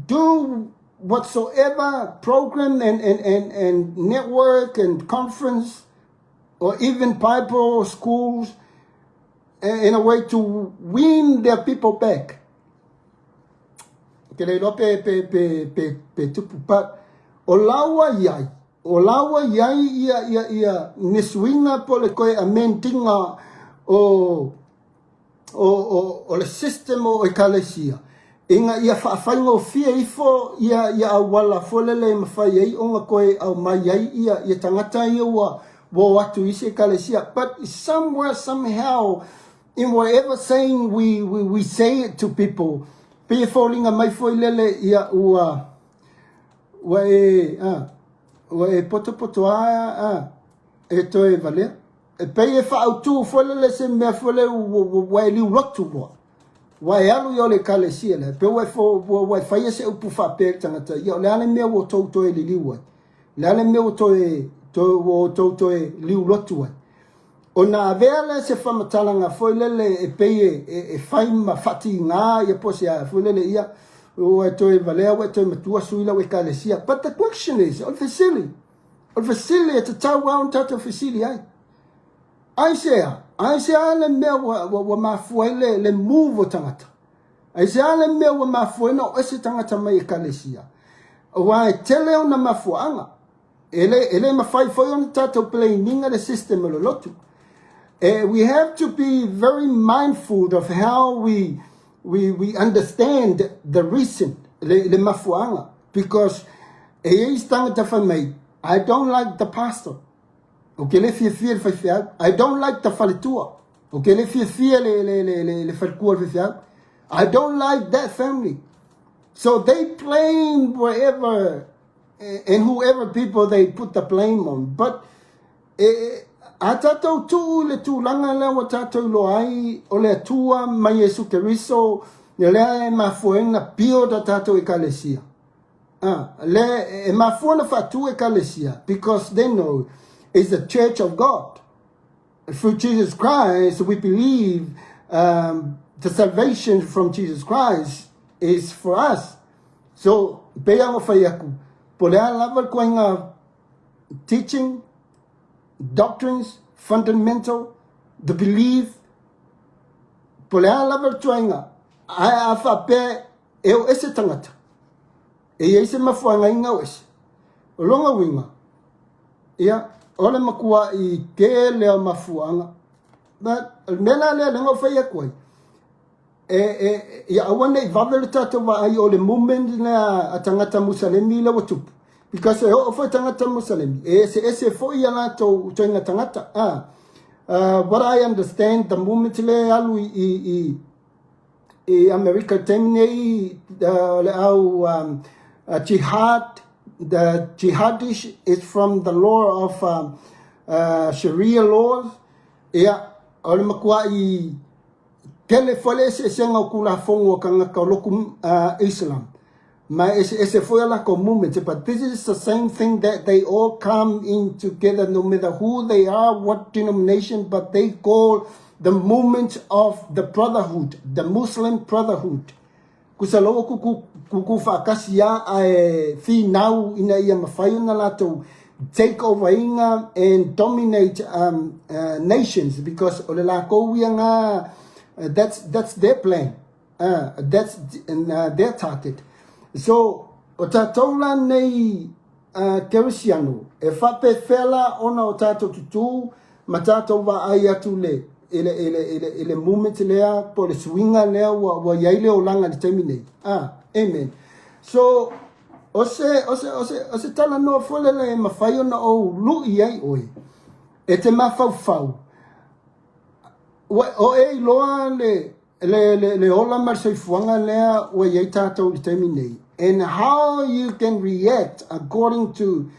do whatsoever program and network and conference or even Bible schools in a way to win their people back. Ke le lope pe tupupat o lawa iai. O lawa iai ia niswinga po le koe a mentinga o o le system o ekalesia. Inga ia whaafaingo fia ifo ia awala folele mawhai ei onga koe au mai ei ia tangata ia wo watu isi ekalesia. But somewhere, somehow, in whatever saying we say it to people, pia fōlinga mai foi lele ia ua wa poto e toe valea. E pei e whaautu folele se mea fole wa liu lotu loa. Wai alu yo le kalesia le pe wai fai se upu fa pe tangata yo le ale me wo to e liu le ale me wo to liu lotu ona vele se fa matalanga foi lele e pe e fai ma fati nga ye po se foi lele ia o to e valea o to matua suila we kalesia. But the question is on facility to tau wa on tato facility Aisea le mea wa mafuele le move o tangata. Aisea le mea wa mafuele no ese tangata mai ekalesia. Wa e tele o na mafuanga. Ele mawhai foi on tato play ninga le system o lotu. We have to be very mindful of how we understand the recent le mafuanga. Because eis tangata whamei, I don't like the pastor. Okay, I don't like the falitua. Okay, I don't like that family. So they blame wherever and whoever people they put the blame on. But atato tu le tu langa le watato loai o le tua mai Yesu Keriso le mafuena pio da tato ekalesia. Le mafuena fatu ekalesia because they know is the church of God. Through Jesus Christ, we believe the salvation from Jesus Christ is for us. So, beang fayaku, polea level koinga teaching, doctrines, fundamental, the belief, polea level tuenga, ai afa pe eu ese tangata. E ese mafuanga inga wes. Longa winga. Yeah. Ole makua I ke leo mafuanga. But mena le lengo faya koi. Ya awane I vavele tato wa ai ole movement na atangata musalemi le watupu. Because o foi tangata musalemi. Ese foi ya na to inga tangata. What I understand, the movement le alu I America temine le au jihad. The jihadish is from the law of Sharia laws. Yeah, ole makua I tele fole se senga kula fongo kanga kalokum Islam. Ma ese foi la movement, but this is the same thing that they all come in together, no matter who they are, what denomination, but they call the movement of the brotherhood, the Muslim brotherhood. Kusalo kuku whakasia fi now ina ia mawhai na lato take over inga and dominate nations because ole la kouianga that's their plan. That's their target. So o tatola nei kerisiano e whape fela ona o tato tutu ma tato wa ai atu le ele movement lea po le swinga lea wa yaile o langa di terminate. Amen. So ose tala no fole le mawhai na o lu ai oi. E te mawhau. O e loa le ola marsai fuanga lea wa yai tato di terminate. And how you can react according to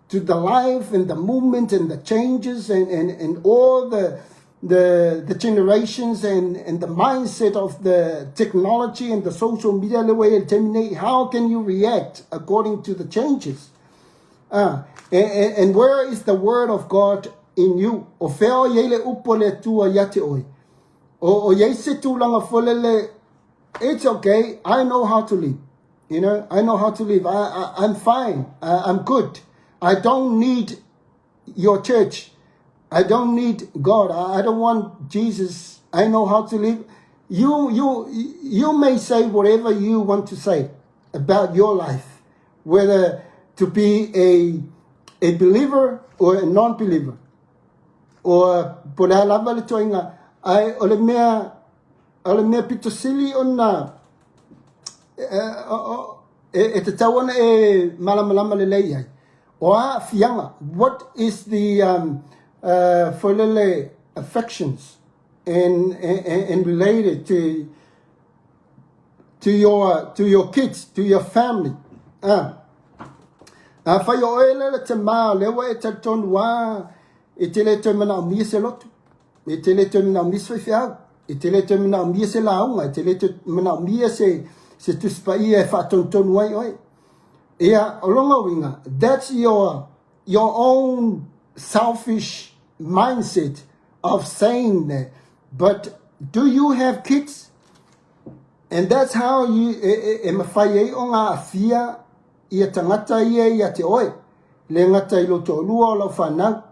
the life and the movement and the changes and all the generations and the mindset of the technology and the social media, how can you react according to the changes? And where is the word of God in you? O feo yele upole tua yate oi. O yese tu langa folele, it's okay. I know how to live. You know, I know how to live. I'm fine. I'm good. I don't need your church. I don't need God. I don't want Jesus. I know how to live. You may say whatever you want to say about your life, whether to be a believer or a non-believer. Or I ole mea ala mea pitosili ona te tawana malamalama lelei ai. O a fianga, what is the folele affections and related to your kids, to your family? Fai o ele te maa lewa e te tonu wa e te le te mana o mia se lotu. E te le te mana o mia se fiau. E te le te mana o mia se launga. E te le te mana o mia se tuspa ia e whatontonu wai oi. Ia, o longa winga, that's your own selfish mindset of saying that. But do you have kids? And that's how you, e mawhai o ngā awhia, ia tangata ia te oe. Le ngata I loto lua o lau whanau.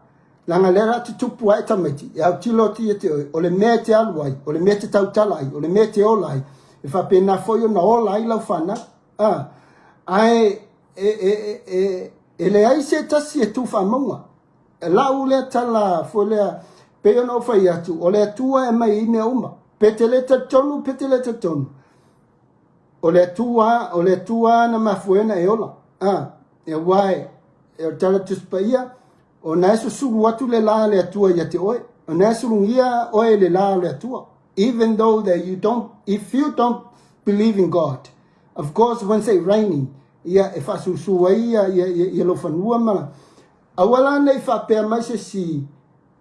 Langa lera te tupu ai tamaiti. E au tiloti ia te oe. O le mea te aluai. O le mea te tautalai. O le mea te olai. E whapena whoio na olai lau whanau. Ai, e le ai se tasi e tu whamonga. E lau lea tala fo lea peo no whai atu. O lea tua e mai I mea uma. Pete le te tonu, pete le te tonu. O le tua na mafuena e ola. E wai, e o tala tuspa ia, o naisu suru atu le la le atua ia te oe. O naisu rungia oe le la le atua. Even though that if you don't believe in God, of course, when say raining, ia e whasusua ia lo whanua mana. Awala nei whapea mai se si,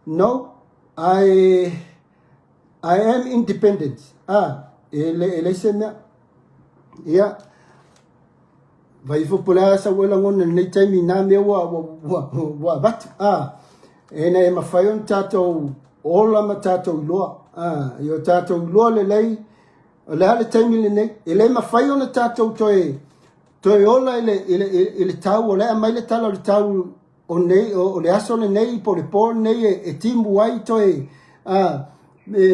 no, I am independent. E le se mea. Ia, vai fupulea sa wela ngona nei taimi nā mea wa batu. E nei mawhai on tātou, ola ma tātou iloa. I o tātou iloa le lei, o le hale taimi le nei. E le mawhai on tātou toi ola le tau, o lea mai le tala le tau o nei, o le aso le nei, po le por nei e timu ai toi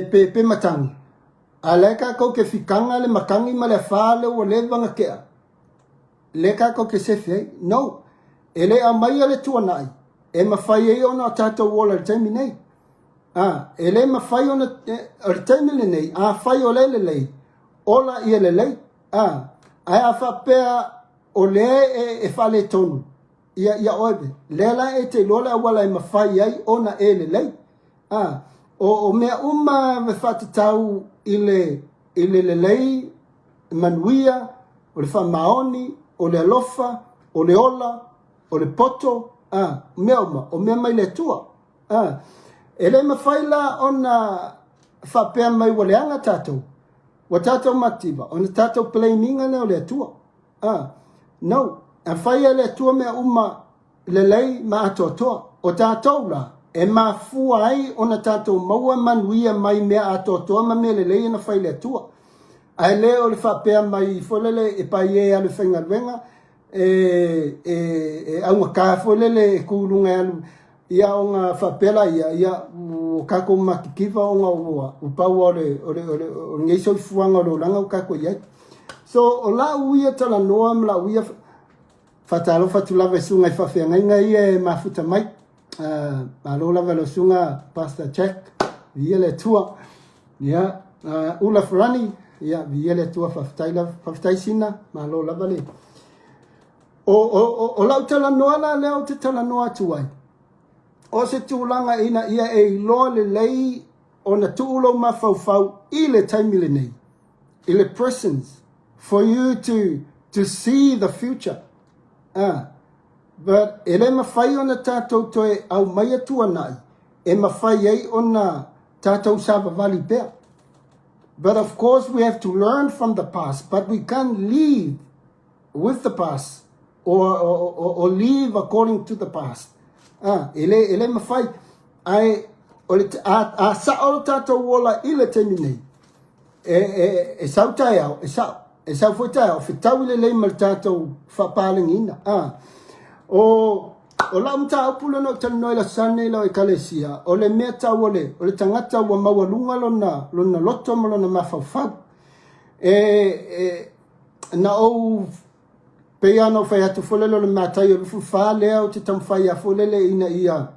pe matangi. A leka ko ke fikanga le makangi ma le whale o le vanga kea. Leka ko ke sefi no. E le a mai le tua nai. E mawhai e ona tātou ola le taimi nei. E le mawhai ona le taimi le nei. A whai o le lei. Ola ia le lei. Ai a whapea o le e whale tonu. Ia oebe. Lela e te lola wala e mawhai ai ona e le lei. O mea uma me whatatau I le lei manuia, o le whamaoni, o le alofa, o le ola, o le poto, mea uma, o mea mai le tua. E le mawhaila ona whapea mai wa leanga tātou. Wa tātou matiba, ona tātou pelei minga le o le tua. No, a whaia le tua mea uma le lei ma atoa toa. O tātou la, e ma fua ai ona tātou maua manuia mai mea atoa toa ma mea le lei na whai le tua. Ai leo le whapea mai folele e pai e alu whenga luenga aunga ka folele e kūrunga alu ia o ngā whapela ia o kako makikiwa o ngā upau o ngeiso I fuanga o langa o kako iai. So o la uia tala noa la uia whatalo whatulawa e sunga I whawhea ngainga ia e mafuta mai. Alola velo sunga Pastor Jack via le tua. Ia Ula Ferrani ia via le tua whawhtai sina alola vale. O lau tala noa la leo te tala noa tuai. O se tūlanga ina ia e loa le lei o na tūlo mawhauwhau I le taimi le nei. I le presence for you to see the future. But e le mawhai o na tātou toe au mai atua nai. E mawhai ei o na tātou sāpa vali pēr. But of course we have to learn from the past. But we can't live with the past. Or live according to the past. Ele mawhai. Ai, a sao tātou wola I le temi nei. E sau tai au, e sau foi tai au. Whitau le lei mal tātou whapālingina. O la mta upula no tala noila sane lo I kalesia. O le mea tau o le tangata wa mawalunga lona loto ma lona mawhauwhau. Na o pea no whai atu wholelo le mātai o rufu wha lea o te tam whai a wholele ina ia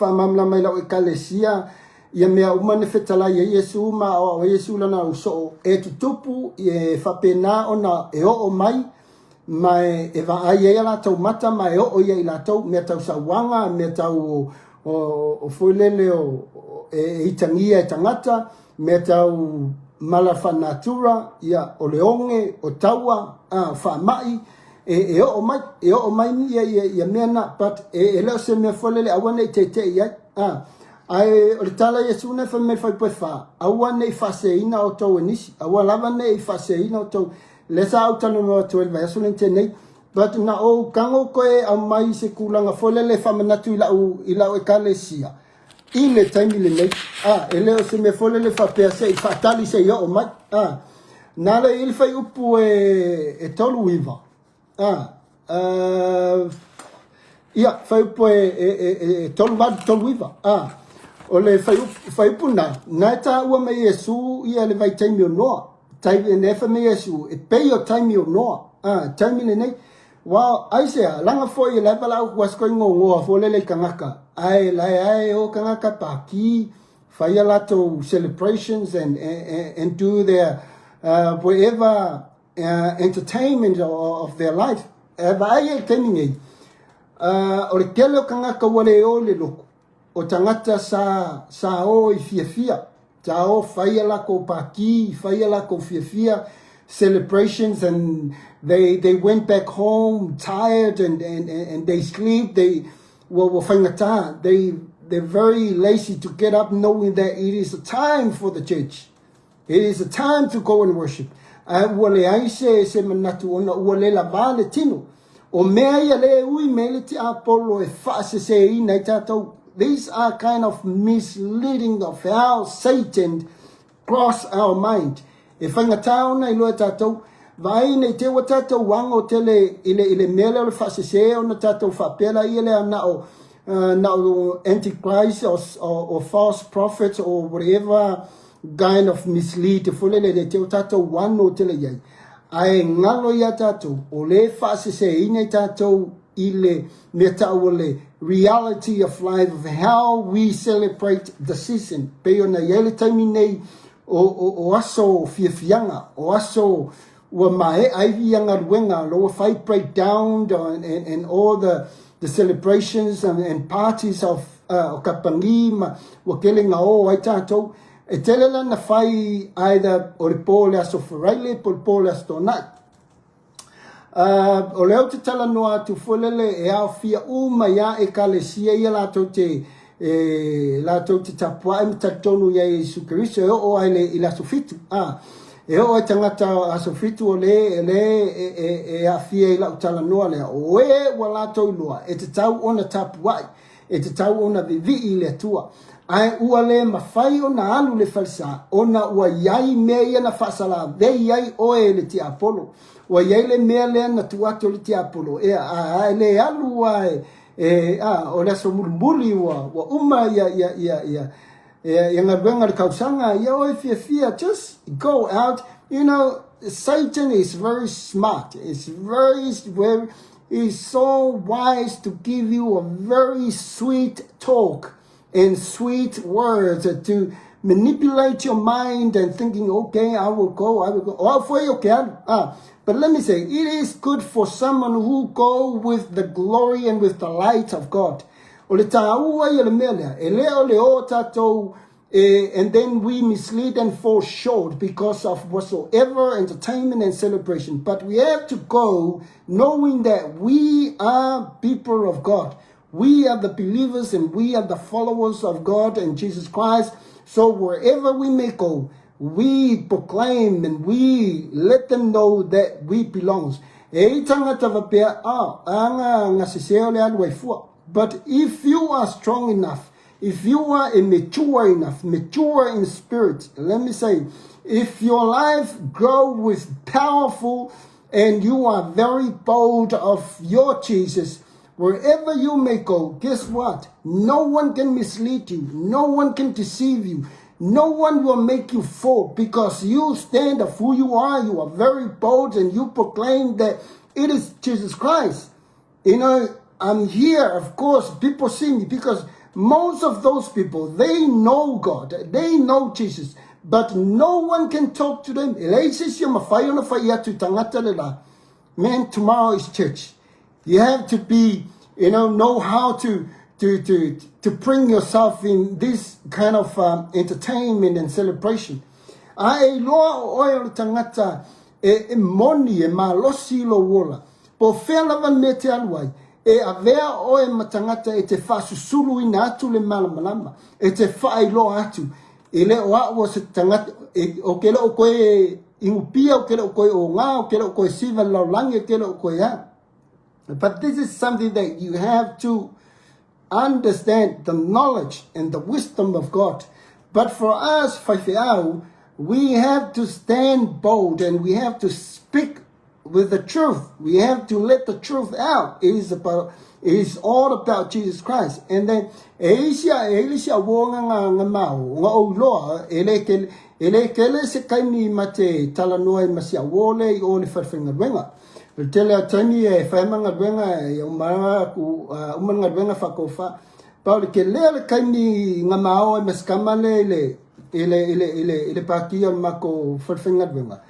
wha mamla mai lau I kalesia ia mea umane whetala ia Yesu ma o Yesu lana uso e tutupu e whapena ona e o mai mai e va ai e la tau mata mai o ia i la tau mea tau sawanga mea tau o fuilele o e itangia e tangata mea tau malafa natura ia o leonge o taua whaamai e o mai ia mea na but e leo se mea fuilele awane i te ia ai o le tala Yesu ne fa me fa pe fa awa nei fa se ina o tau nisi awa lava nei fa se ina o tau le sa au tanu no tu el vaso le nei but na o kango koe a mai se kulanga fole le fa manatu ila o ekalesia i le taimi le nei e leo se me fole le fa pe se fa tali se yo o mai na le il fa upu e tolu wiva ia fa upu e tolu wiva o le fai puna na ta ua me Yesu ia le vai taimi o noa taimi ne fa me Yesu e pei o taimi o noa taimi le nei wa aisea langa foi le vala u was ko ngo fo le kangaka ai o kangaka pa ki fai lato celebrations and do their whatever entertainment of their life vai taimi o le kelo kangaka wale o le loko o tangata sa o I fia ta o faia la ko paki faia la ko fia celebrations and they went back home tired and they sleep they were fangata they're very lazy to get up knowing that it is a time for the church it is a time to go and worship wale ai se manatu ona wale la vale tino o mea ia le ui mele ti apolo e fa se ina tatou. These are kind of misleading of how Satan cross our mind. E whangatau na iloa tātou, vai nei te wa tātou wango tele ile mele o le whasese o na tātou whapela i ele na o antichrist or false prophets or whatever kind of mislead te fulele le te o tātou wano tele iai. Ai ngalo ia tātou, o le whasese i nei tātou ile meta ole reality of life of how we celebrate the season pe ona yele taimi nei o aso fianga o aso wa mai ai vianga ruenga lo fai break down and all the celebrations and parties of kapangi wa kelenga o ai tato e telela na fai either o le pole aso fraile pole aso na o leo te tala noa tu fulele e au fia uma ia e kalesia ia lato te tapua e mtatonu ia Yesu Christo e o ai le ila sofitu e o ai tangata a sofitu o le e a fia ila utala noa lea o e wa lato ilua e te tau ona tapuai e te tau ona vivi I le tua ai ua le mawhai o na alu le falsa ona ua iai mea ia na whasala ve iai o e le ti Apollo wa iai le mea le na tuato le ti Apollo e le alu ai o le so mulmuli wa uma ia ngaruenga le kausanga ia o e fia just go out you know Satan is very smart he's so wise to give you a very sweet talk and sweet words to manipulate your mind and thinking, okay, I will go. Oh, for you can. But let me say, it is good for someone who go with the glory and with the light of God. And then we mislead and fall short because of whatsoever entertainment and celebration. But we have to go knowing that we are people of God. We are the believers and we are the followers of God and Jesus Christ. So wherever we may go, we proclaim and we let them know that we belong. But if you are strong enough, if you are mature enough, mature in spirit, let me say, if your life grow with powerful and you are very bold of your Jesus, wherever you may go, guess what? No one can mislead you. No one can deceive you. No one will make you fall because you stand of who you are. You are very bold and you proclaim that it is Jesus Christ. You know, I'm here, of course, people see me because Most of those people, they know God, they know Jesus, but no one can talk to them. Man, tomorrow is church. You have to be, know how to bring yourself in this kind of entertainment and celebration. Ai loa oe tangata moni malosi lo wola. Po fela van me te aluai. Avea oe matangata te whasusulu ina atu le malamalama. Te whaai loa atu. Le oa o se tangata, o ke o koe ingupia, o ke o koe o ngā, o ke o koe siva laulangi, o ke o koe ha. But this is something that you have to understand, the knowledge and the wisdom of God. But for us, whaiwheau, we have to stand bold and we have to speak with the truth. We have to let the truth out. It is all about Jesus Christ. And then Elisha wonga nga mau nga o loa ele kele se kaini mate talanoa masia wole o le farfenga wenga. Tele atani e faimanga wenga e umanga ku umanga wenga fakofa. Pa ke le kaini nga mau meskamale ele pakia mako farfenga wenga.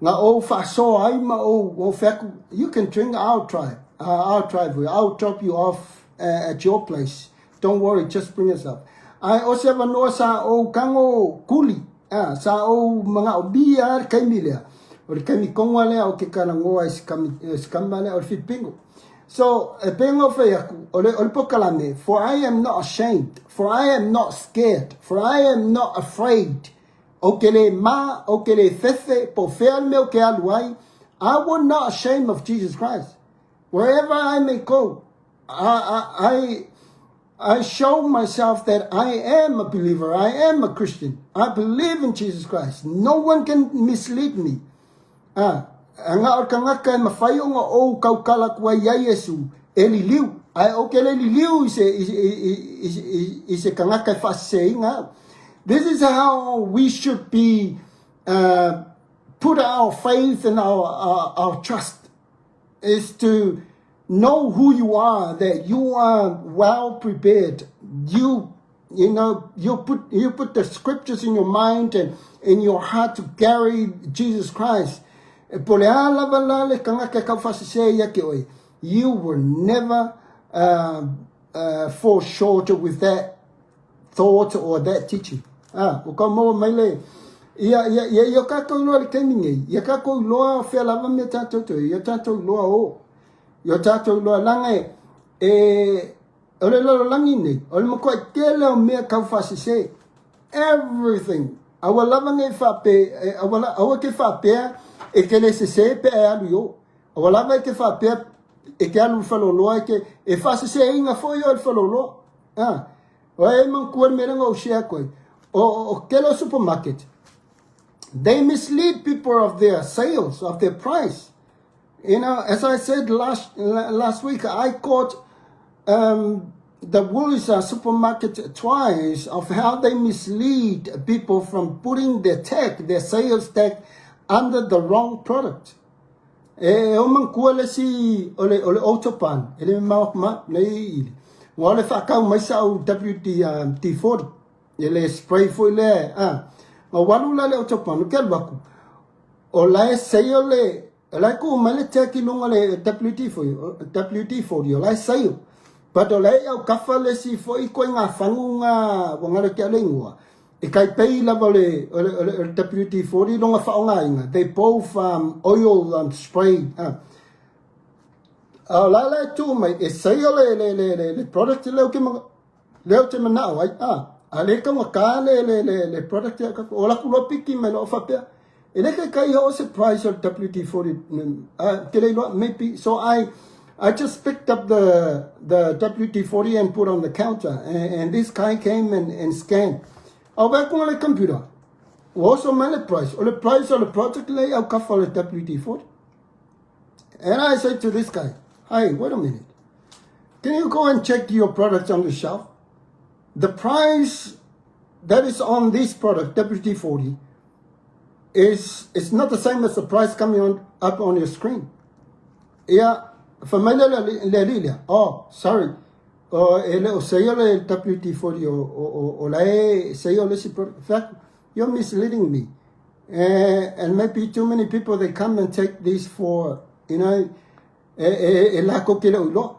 Nga o fa so ai ma o faku. You can drink our tribe. I'll drop you off at your place. Don't worry, just bring us up. I also have no sa o kango kuli. Sa o mga obia kaimilia. Or kami kongwale o ke kana ngoa iskambale or fipingo. So pengo fe yaku ole pokalame. For I am not ashamed. For I am not scared. For I am not afraid. Okele ma okele fefe po fealme o ke aluai. I will not ashamed of Jesus Christ. Wherever I may go, I show myself that I am a believer. I am a Christian. I believe in Jesus Christ. No one can mislead me. Anga or kangaka mafai nga o kaukala kwa ya Yesu eliliu. Ai okele eliliu is a kangaka faseinga. This is how we should be put our faith and our trust. Is to know who you are, that you are well prepared. You put the scriptures in your mind and in your heart to carry Jesus Christ. You will never fall short with that thought or that teaching. Ia kako loa le kemingi. Ia kako loa whea lava me tātou. Ia tātou loa o. Ia tātou loa langa ole loro langi nei. Ole mo koe te leo mea kau whasise. Everything. Awa lava ngai whape. Awa ke whapea e ke le se pe e alu yo. Awa lava e ke whapea e ke alu whaloloa e ke e whasise inga foi o le whaloloa. O e man kuar merenga o shea koe. O ke lo supermarket. They mislead people of their sales, of their price. As I said last week, I caught the Woolies supermarket twice of how they mislead people from putting their sales tag, under the wrong product. Oman kuale si ole autopan, ele ma nei. Wale fakau mai sau WD-40. Ele spray for le ma walu la le autopan ke baku. O la sayo le la ko male teki lunga le WD-40 o la sayo. But o la au kafa le si fo I ko nga fangunga wangare ke lengua. E kai pei la vole WD-40 longa fa nga inga. They both oil spray. La tu mai e sayo le product le ke le te mana wai ale ka ka le product ka o la ku lo piki me lo fa pe. Ele ka kai o se price of WD-40 ke le lo maybe so I just picked up the WD-40 and put on the counter, and this guy came and scanned. I'll back on the computer. Also, my price or the price of the product lay out for the WD-40. And I said to this guy, "Hey, wait a minute. Can you go and check your products on the shelf? The price that is on this product, WD-40, is not the same as the price coming up on your screen." Yeah. Oh, sorry. o ele o sei le WT40 o lai sei le si fact you're misleading me. And maybe too many people they come and take these for la ko ke le lo.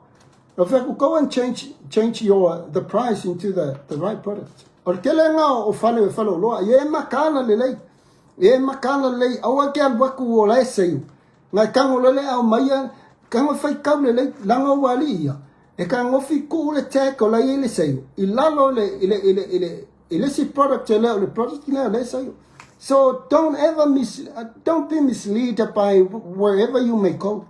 In fact, go and change the price into the right product. Or kele nga o falo lo ye makana le awa ke al waku o lai sei. Ngai kango le au mai kango fai kau le langa wali ia. E ka ngofi ku le tek o la ile sei. Ilalo ile si product le product le sei. So don't be misled by wherever you may go.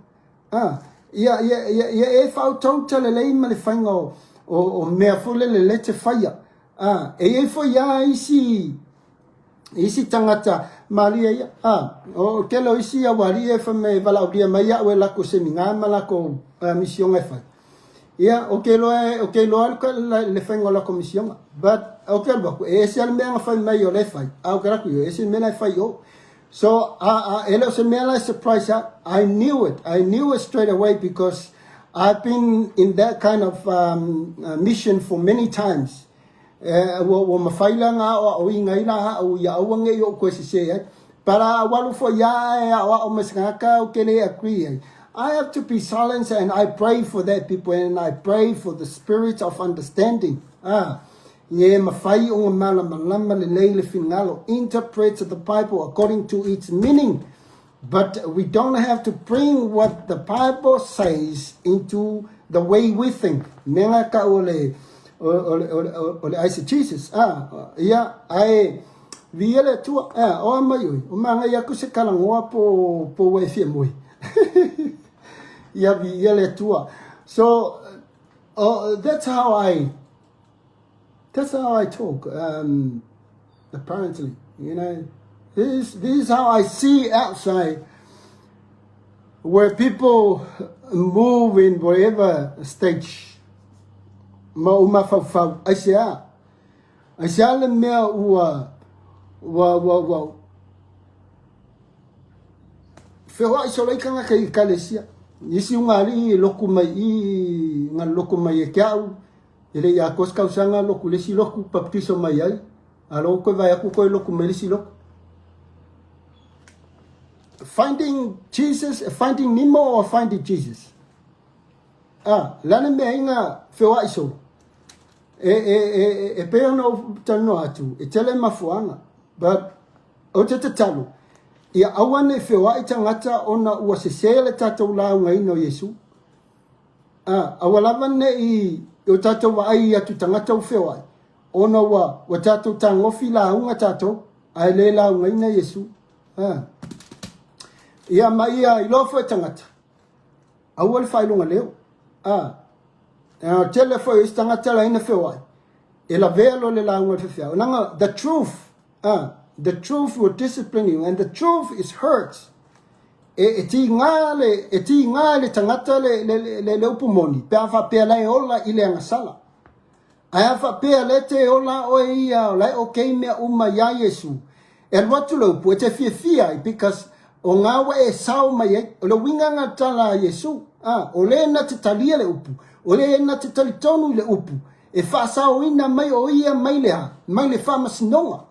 E fa total le ma le fango o me fole le te faia. E fo ya isi tangata maria ya. O kelo isi ya wari e fa me vala dia mai ya we la ko seminga mala ko mission e fa. Okay, le fango la commission. But okay, but ese al me fa mai yo le fa. Kara ku ese me na fa yo. So elo se me la surprise. I knew it straight away because I've been in that kind of mission for many times. Wo mafaila nga o ingaila o ya wange yo ko se para walu fo ya o mesaka o kele agree. I have to be silent and I pray for that people and I pray for the spirit of understanding. Mafai o malama le finalo interpret the Bible according to its meaning. But we don't have to bring what the Bible says into the way we think. Menga ka ole I say Jesus. Viele tu o mai o manga ya ku se kala ngoa po we fie moi. Ya viele tu. So that's how I talk. Apparently, this is how I see outside, where people move in whatever stage. Ma fa asia le mea wa fewa isolai kanga kai kalesia isi ungali loku mai ngal mai kau ele ya koska usanga loku lesi loku baptiso mai ai alo ko vai aku ko loku mai lesi loku finding Nemo or finding Jesus. Lana me inga fewa iso e pe no tano atu e tele mafuanga but o te talo ia awane fewa itangata ona ua sesele tatou la ngai no Yesu awala ne I o tatou wa ai atu tangata o fewa ona wa tatou tangofi la unga tatou ai le la ngai na Yesu ia mai ia ilofo tangata awal failunga leo tele foi tangata la ina fewa ela velo le la unga fewa nanga the truth will discipline you, and the truth is hurt. Eti ngale tangata le upumoni. Pe afa pe la ola ile ngasala. Afa pe le te ola o ia la okay me uma ya Yesu. Watu lo pu te fia because o ngawe sao mai lo winga ngatala Yesu. O le na te talia le upu. O le na te talitonu le upu. E fa sao ina mai o ia mai le fa masnonga.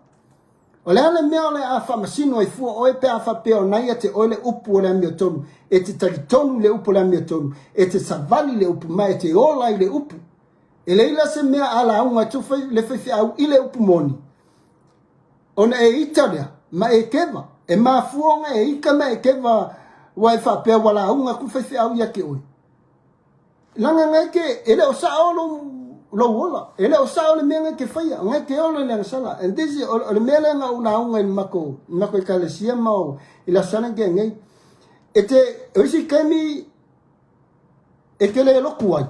O le ale mea le a whamasino I fua oe pe a whapea o naia te oe le upu o le amia tonu. E te taritonu le upu le amia tonu. E te savali le upu mai te olai le upu. E leila se mea ala aunga tuwhai le whewhi au I le upu moni. Ona e itaria, ma e keva. E maa fuonga e ika ma e keva wai whapea wala aunga ku whewhi au ia ke oe. Langa ngai ke ele o sa olo lo wola ele o sa le menga ke faia ngai ke ole le sala and this le mele nga una unga mako kalesia mau ila sana ke ngai ete osi kemi ekele lo kuai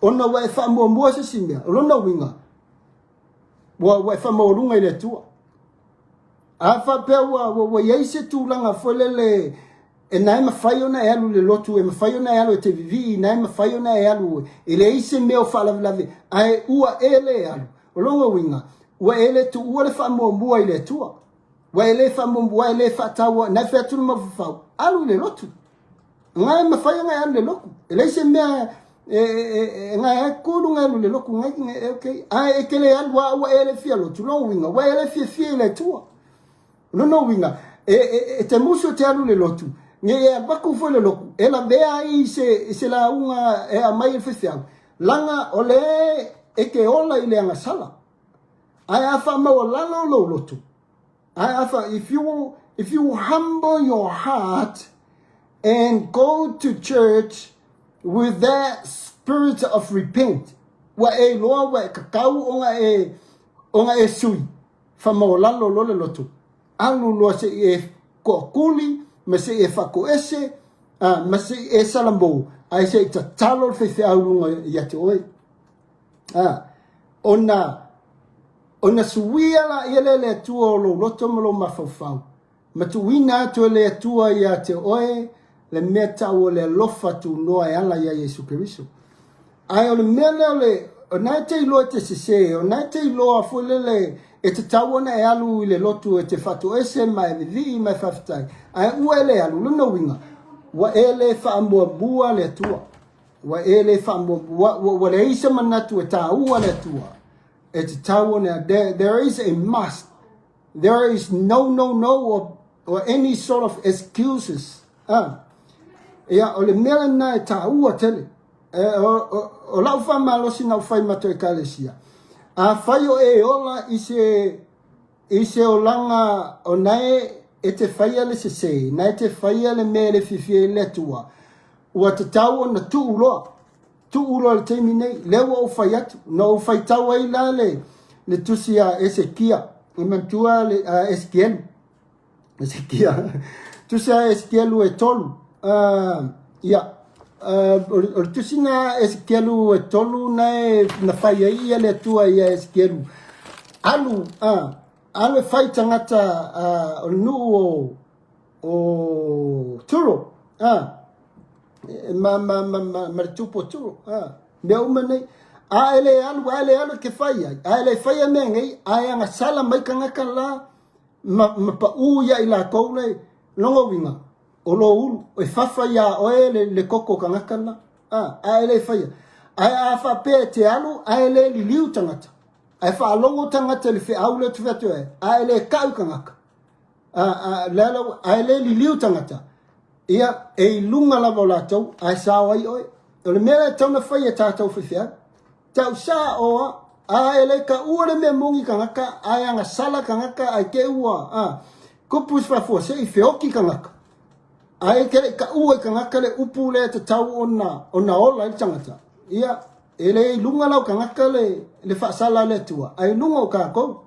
ona wa fa mo se simia lo na winga wa fa mo lunga ile tu afa pe wa yeise tu langa folele e nai mawhai ona e alu le lotu, e mawhai ona e alu e te vivi, nai mawhai ona e alu, e le ise meo whalavelave, ai ua e le alu, o longa winga, ua e le tu, ua le whamombua I le tua, ua e le whamombua, e le whatawa, nai whaatunu mawhau, alu le lotu, ngai mawhai ona e alu le loku, e le ise mea, nga kulu nga le loku nga okay ai kele al wa ele fia lo tu lo winga wa ele fia le tua no winga te muso te alu le lotu nge ba ku fo le loku ela be ai se la unga a mai fia langa ole ke ola ile nga sala ai afa ma wala lo lotu ai afa if you humble your heart and go to church with that spirit of repent, wa loa wa kakau onga e sui, fa maolalo lole lotu. Alu loa se ko kuli, ma se fako ese, ma se salambo, ai se ta talo fe aulunga yate oi. Ona suia la ele le tua lo loto malo mafafau. Ma tuina to le tua yate oi, le meta o le lofa tu noa e ala ya Yesu Keriso. Ai o le mele le, o nai te ilo te sese, o nai te ilo a fulele, e te tawana e alu i le lotu e te fatu ese mai vivi mai fafitai. Ai ua ele alu, luna winga, wa ele faambua bua le tua. Wa ele faambua bua, wa le isa manatu e ta ua le tua. E te tawana, there is a must. There is no or any sort of excuses. Ia o le mele na e ta ua tele. O lau wha malosi na whai mato e kalesia. A whai o e ola i se o langa o nae e te whai ale se se. Nae te whai ale me le whiwhia le tua. Ua te tau o na tu uloa. Tu uloa le teimi nei. Lewa o whai atu. Na o whai tau ai la le tusi a Ezekia. I mantua le Ezekielu. Ezekia. Tusi a Ezekielu e tolu. Ia. O tusina Ezekielu e tolu na whai ai le tua ia Ezekielu. Alu e whai tangata o nu o turo. Ma tupo turo. Mea umanei. A ele alu ke whai ai. A ele whai a mea ngai. A anga sala mai kangaka la. Ma pa uia i la koule. Longo winga. O lo ulu, e fafa ia oe le koko kangakana. A ele whaia. A wha pe te alu, a ele li liu tangata. A wha alongo tangata le whi aule tu whatu e. A ele kau kangaka. A ele li liu tangata. Ia e lunga lava o lātou, a sāwa i oe. O le mea tau na whaia tātou whiwhia. Tau sā oa, a ele ka ua le mea mungi kangaka, a anga sala kangaka, a ke ua. Kupus whafua, se i whioki kangaka. Ai kere ka ua ka ngaka le upu le te tau ona ola i tangata. Ia, ele lunga lau ka ngaka le whaasala le tua. Ai lunga o ka kou.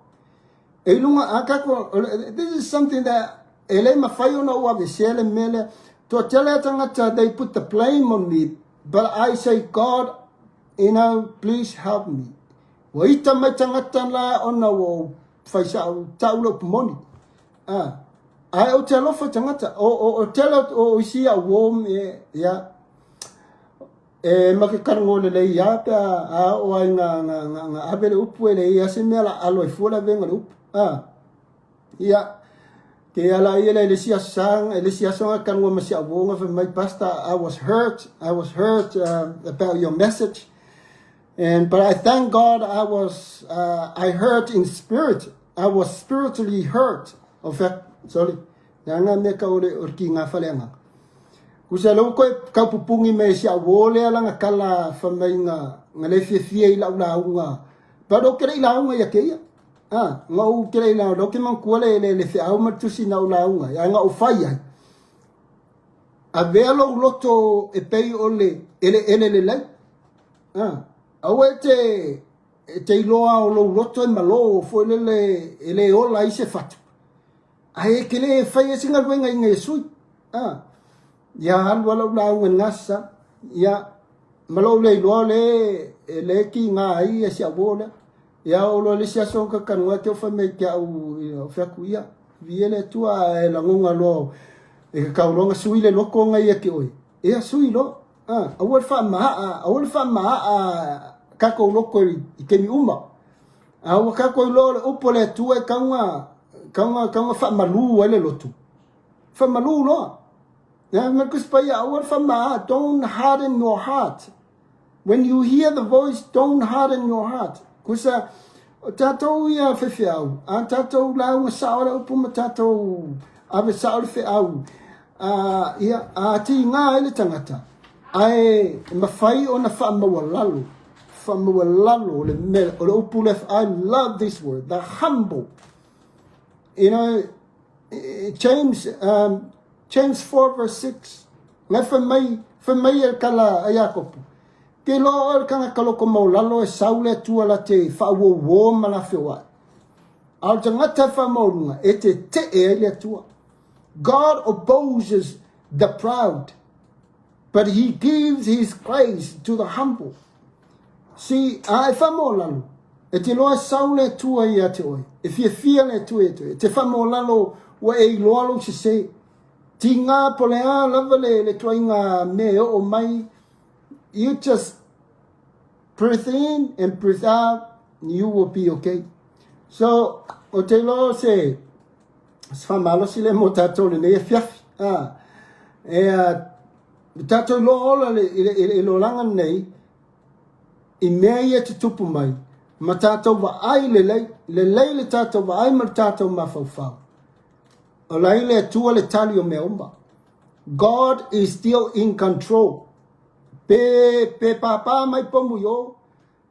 E lunga a ka kou, this is something that ele mawhai ona ua me sele mele. Tua tele tangata, they put the blame on me. But I say, God, please help me. Wa ita mai tangata la ona o whaisa o taulo pumoni. Ai o te alofa tangata, o tela o isia wom ia make karango le ia pe a o ai nga abele upu ele ia se mela alo e fula venga le upu. Ia ke ala ia le sia sanga karango masia wonga for my pastor. I was hurt about your message. But I thank God I heard in spirit. I was spiritually hurt of that. Sorry. Nanga me ka ole orki nga falenga. Kusa lo ko ka pupungi me sia wole ala nga kala fa mai nga le fie ila unga. Pa do kere ila unga ya keia. Nga u kere ila do ke man kuale le fie au matusi na unga. Ya nga u fai. A velo loto e pei ole ele le lai. Awe te iloa o lo loto e malo fo ele ola i se fatu. Ai kele fai singa wenga inga sui. Ya hal wala la ngasa ya malo le lo le ki nga ai sia bola. Ya o lo le sia son ka kanwa te fa me ka u fa kuia. Viele tua e la ngonga lo e ka longa sui le loko nga ia ki oi. E sui lo. Awal fa ma ka ko loko i ke mi uma. Awa ka ko lo upo le tua e kanga fa malu ele lotu. Fa malu lo. Ya me kuspa ya awal fa ma don't harden your heart. When you hear the voice, don't harden your heart. Kusa tatou ia fefeau. A tatou lau saora upu ma tatou ave saora feau. Ia a ti ngā ele tangata. Ai mawhai o na whamawalalo. Whamawalalo le me o le upu lef. I love this word. The humble. You know, James 4 verse 6. Le whamai e kala a Iakopu. Ke loa o kanga kaloko maulalo e saule tua la te whaua ma la whiwai. Al tangata whamaurunga e te e le tua. God opposes the proud, but he gives his grace to the humble. See, ai whamaulalo e te loa saule tua i ate oi. E fia le tua e te whamaulalo wa e loalo se. Ti ngā polea lava le tua inga me o mai. You just breathe in and breathe out, you will be okay. So, o te lo se, whamalo si le mo tatou le nei e fiafi. Tatou lo ola le lo langa nei, I mea ia te tupu mai, ma tatou wa ai le tatou wa ai ma tatou ma whau. O lai le tua le tali o mea umba. God is still in control. Pe papa mai pomu yo.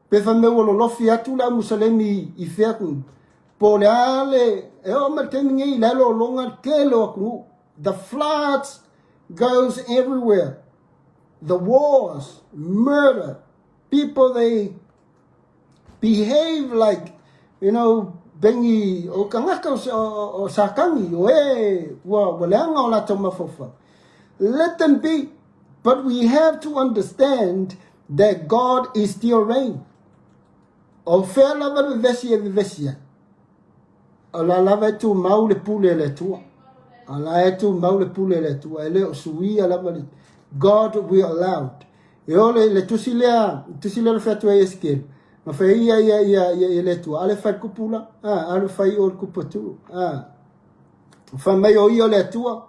Pe whameu lo lofi atu la musalemi I whiakun. Po le ale, e o ma temingi I lalo longa ke lo aku. The floods goes everywhere. The wars, murder. People, they behave like, you know, bengi o kangaka o sakangi o wa leanga o la toma fofa. Let them be. But we have to understand that God is still reign. O whea lava vesia. O la lava tu mau le pule le tua. O la tu mau le pule le tua. Ele o suia lava le. God will allow. E o le tusi le whea tua eskel. Ma whea ia le tua. Ale whai kupula. Ale whai o kupatu. Wha mai o ia le tua.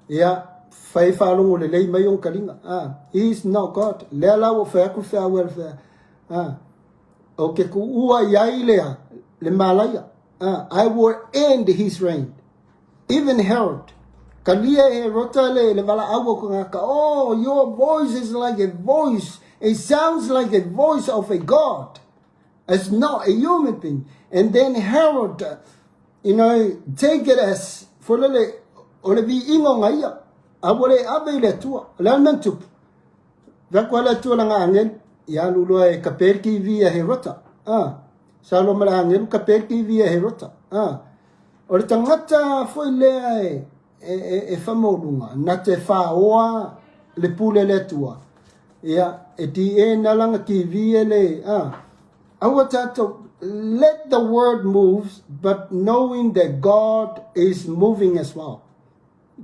Ia. Fai whalongo le lei mai o karinga. He is not God. Lea lau o whea ku whea wea. O ke ku ua iai lea. Le malaya. I will end his reign. Even Herod. Kalia e rota le wala awa ko ngaka. Oh, your voice is like a voice. It sounds like a voice of a God. It's not a human thing. And then Herod, you know, take it as for le ole vi ingo ngaya. Abole abe le tua, le mentup. Vakwa le tua langa angel, ya lulo e kaperki via herota. Salo mala angel kaperki via herota. Ore tangata foi le e famolunga, na te whaoa le pule le tua. Ya, e ti e na langa ki via le, awatato, let the word move, but knowing that God is moving as well.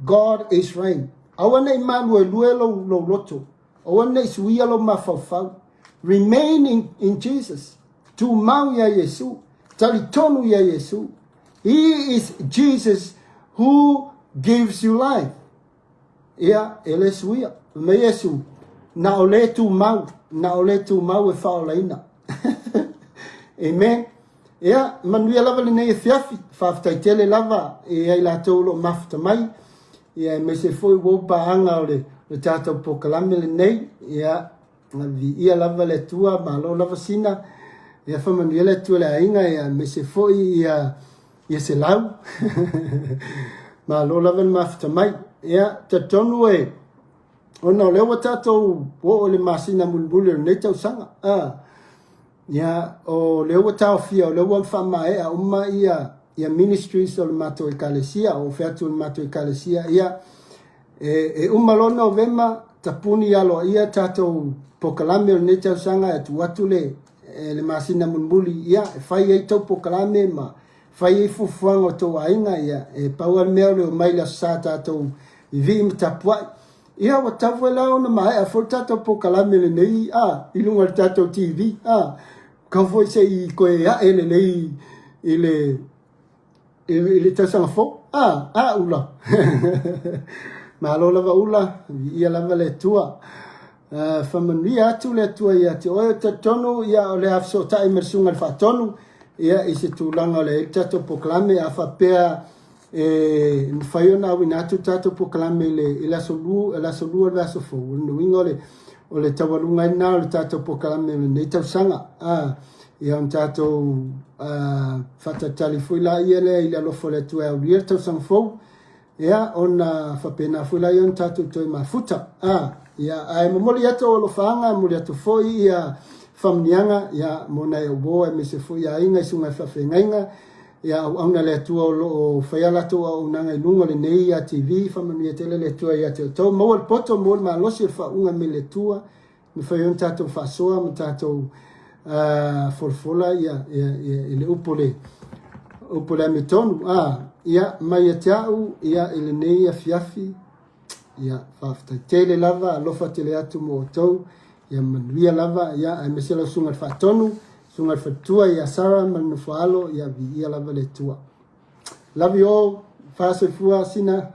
God is reign. Awana imanue luelo lo loto. Awana isuia lo mafau. Remain in Jesus. Tu mau ya Yesu. Talitonu ya Yesu. He is Jesus who gives you life. Ia, ele suia. Me Yesu. Na ole tu mau. Na ole tu mau e whaolaina. Amen. Ia, manuia lava le nei e fiafi. Whaftaitele lava. E ai la tolo mafta mai. Ia me se foi wo paanga o le tatou pokalame le nei ia vi ia lava le tua ma lo lava sina ia fa man le tua le ainga ia me se foi ia se lau ma lo lava mafta mai ia te tonu e ona le wa tatou o le masina mulbule le tau sanga ia o le wa tau fia o le wa fa mai a uma ia ministries o le mato ekalesia o featu le mato ekalesia ia umalona o vema tapuni alo ia tatou pokalame o ne tau sanga e tuatu le masina munbuli ia fai ei tau pokalame ma fai ei fufuanga o tau ainga ia paua mea le o maila sa tatou vi im tapuai ia wa tavu lao na mai a fol tatou pokalame le nei ilunga le tatou TV ka foi se I koe ele nei ile tasanga fo ula ma lo lava ula ia lava le tua whamanuia atu le atua ia te oe te tonu ia o le afso tai mersunga le whaatonu ia i se tūlanga o le tato poklame a whapea whaiona au inatu tato poklame le lasolu le asofo nuinga o le tawalunga ina o le tato poklame nei tausanga ia on tato whatatali fuila ia le ila lofo le tua au lia tausanga fau ia ona whapena fuila ia on tato toi mafuta ia ai momoli ato o lo whaanga moli ato foi ia whamnianga ia mona e uboa me se foi ia inga isunga whawhengainga ia au na le atua o whaialato au nanga inunga le nei a TV whamanu ia tele le tua ia te tau maua poto maua ma losi e whaunga me le tua me whaion tato whasoa me tato folfola ia le upole me tonu ia mai e te au ia ele nei a fiafi ia whaftai lava alofa tele atu mo tau ia manuia lava ia ai mesela sunga whaatonu sunga whatua ia Sara manu ia vi ia lava le tua love you all fase fua sina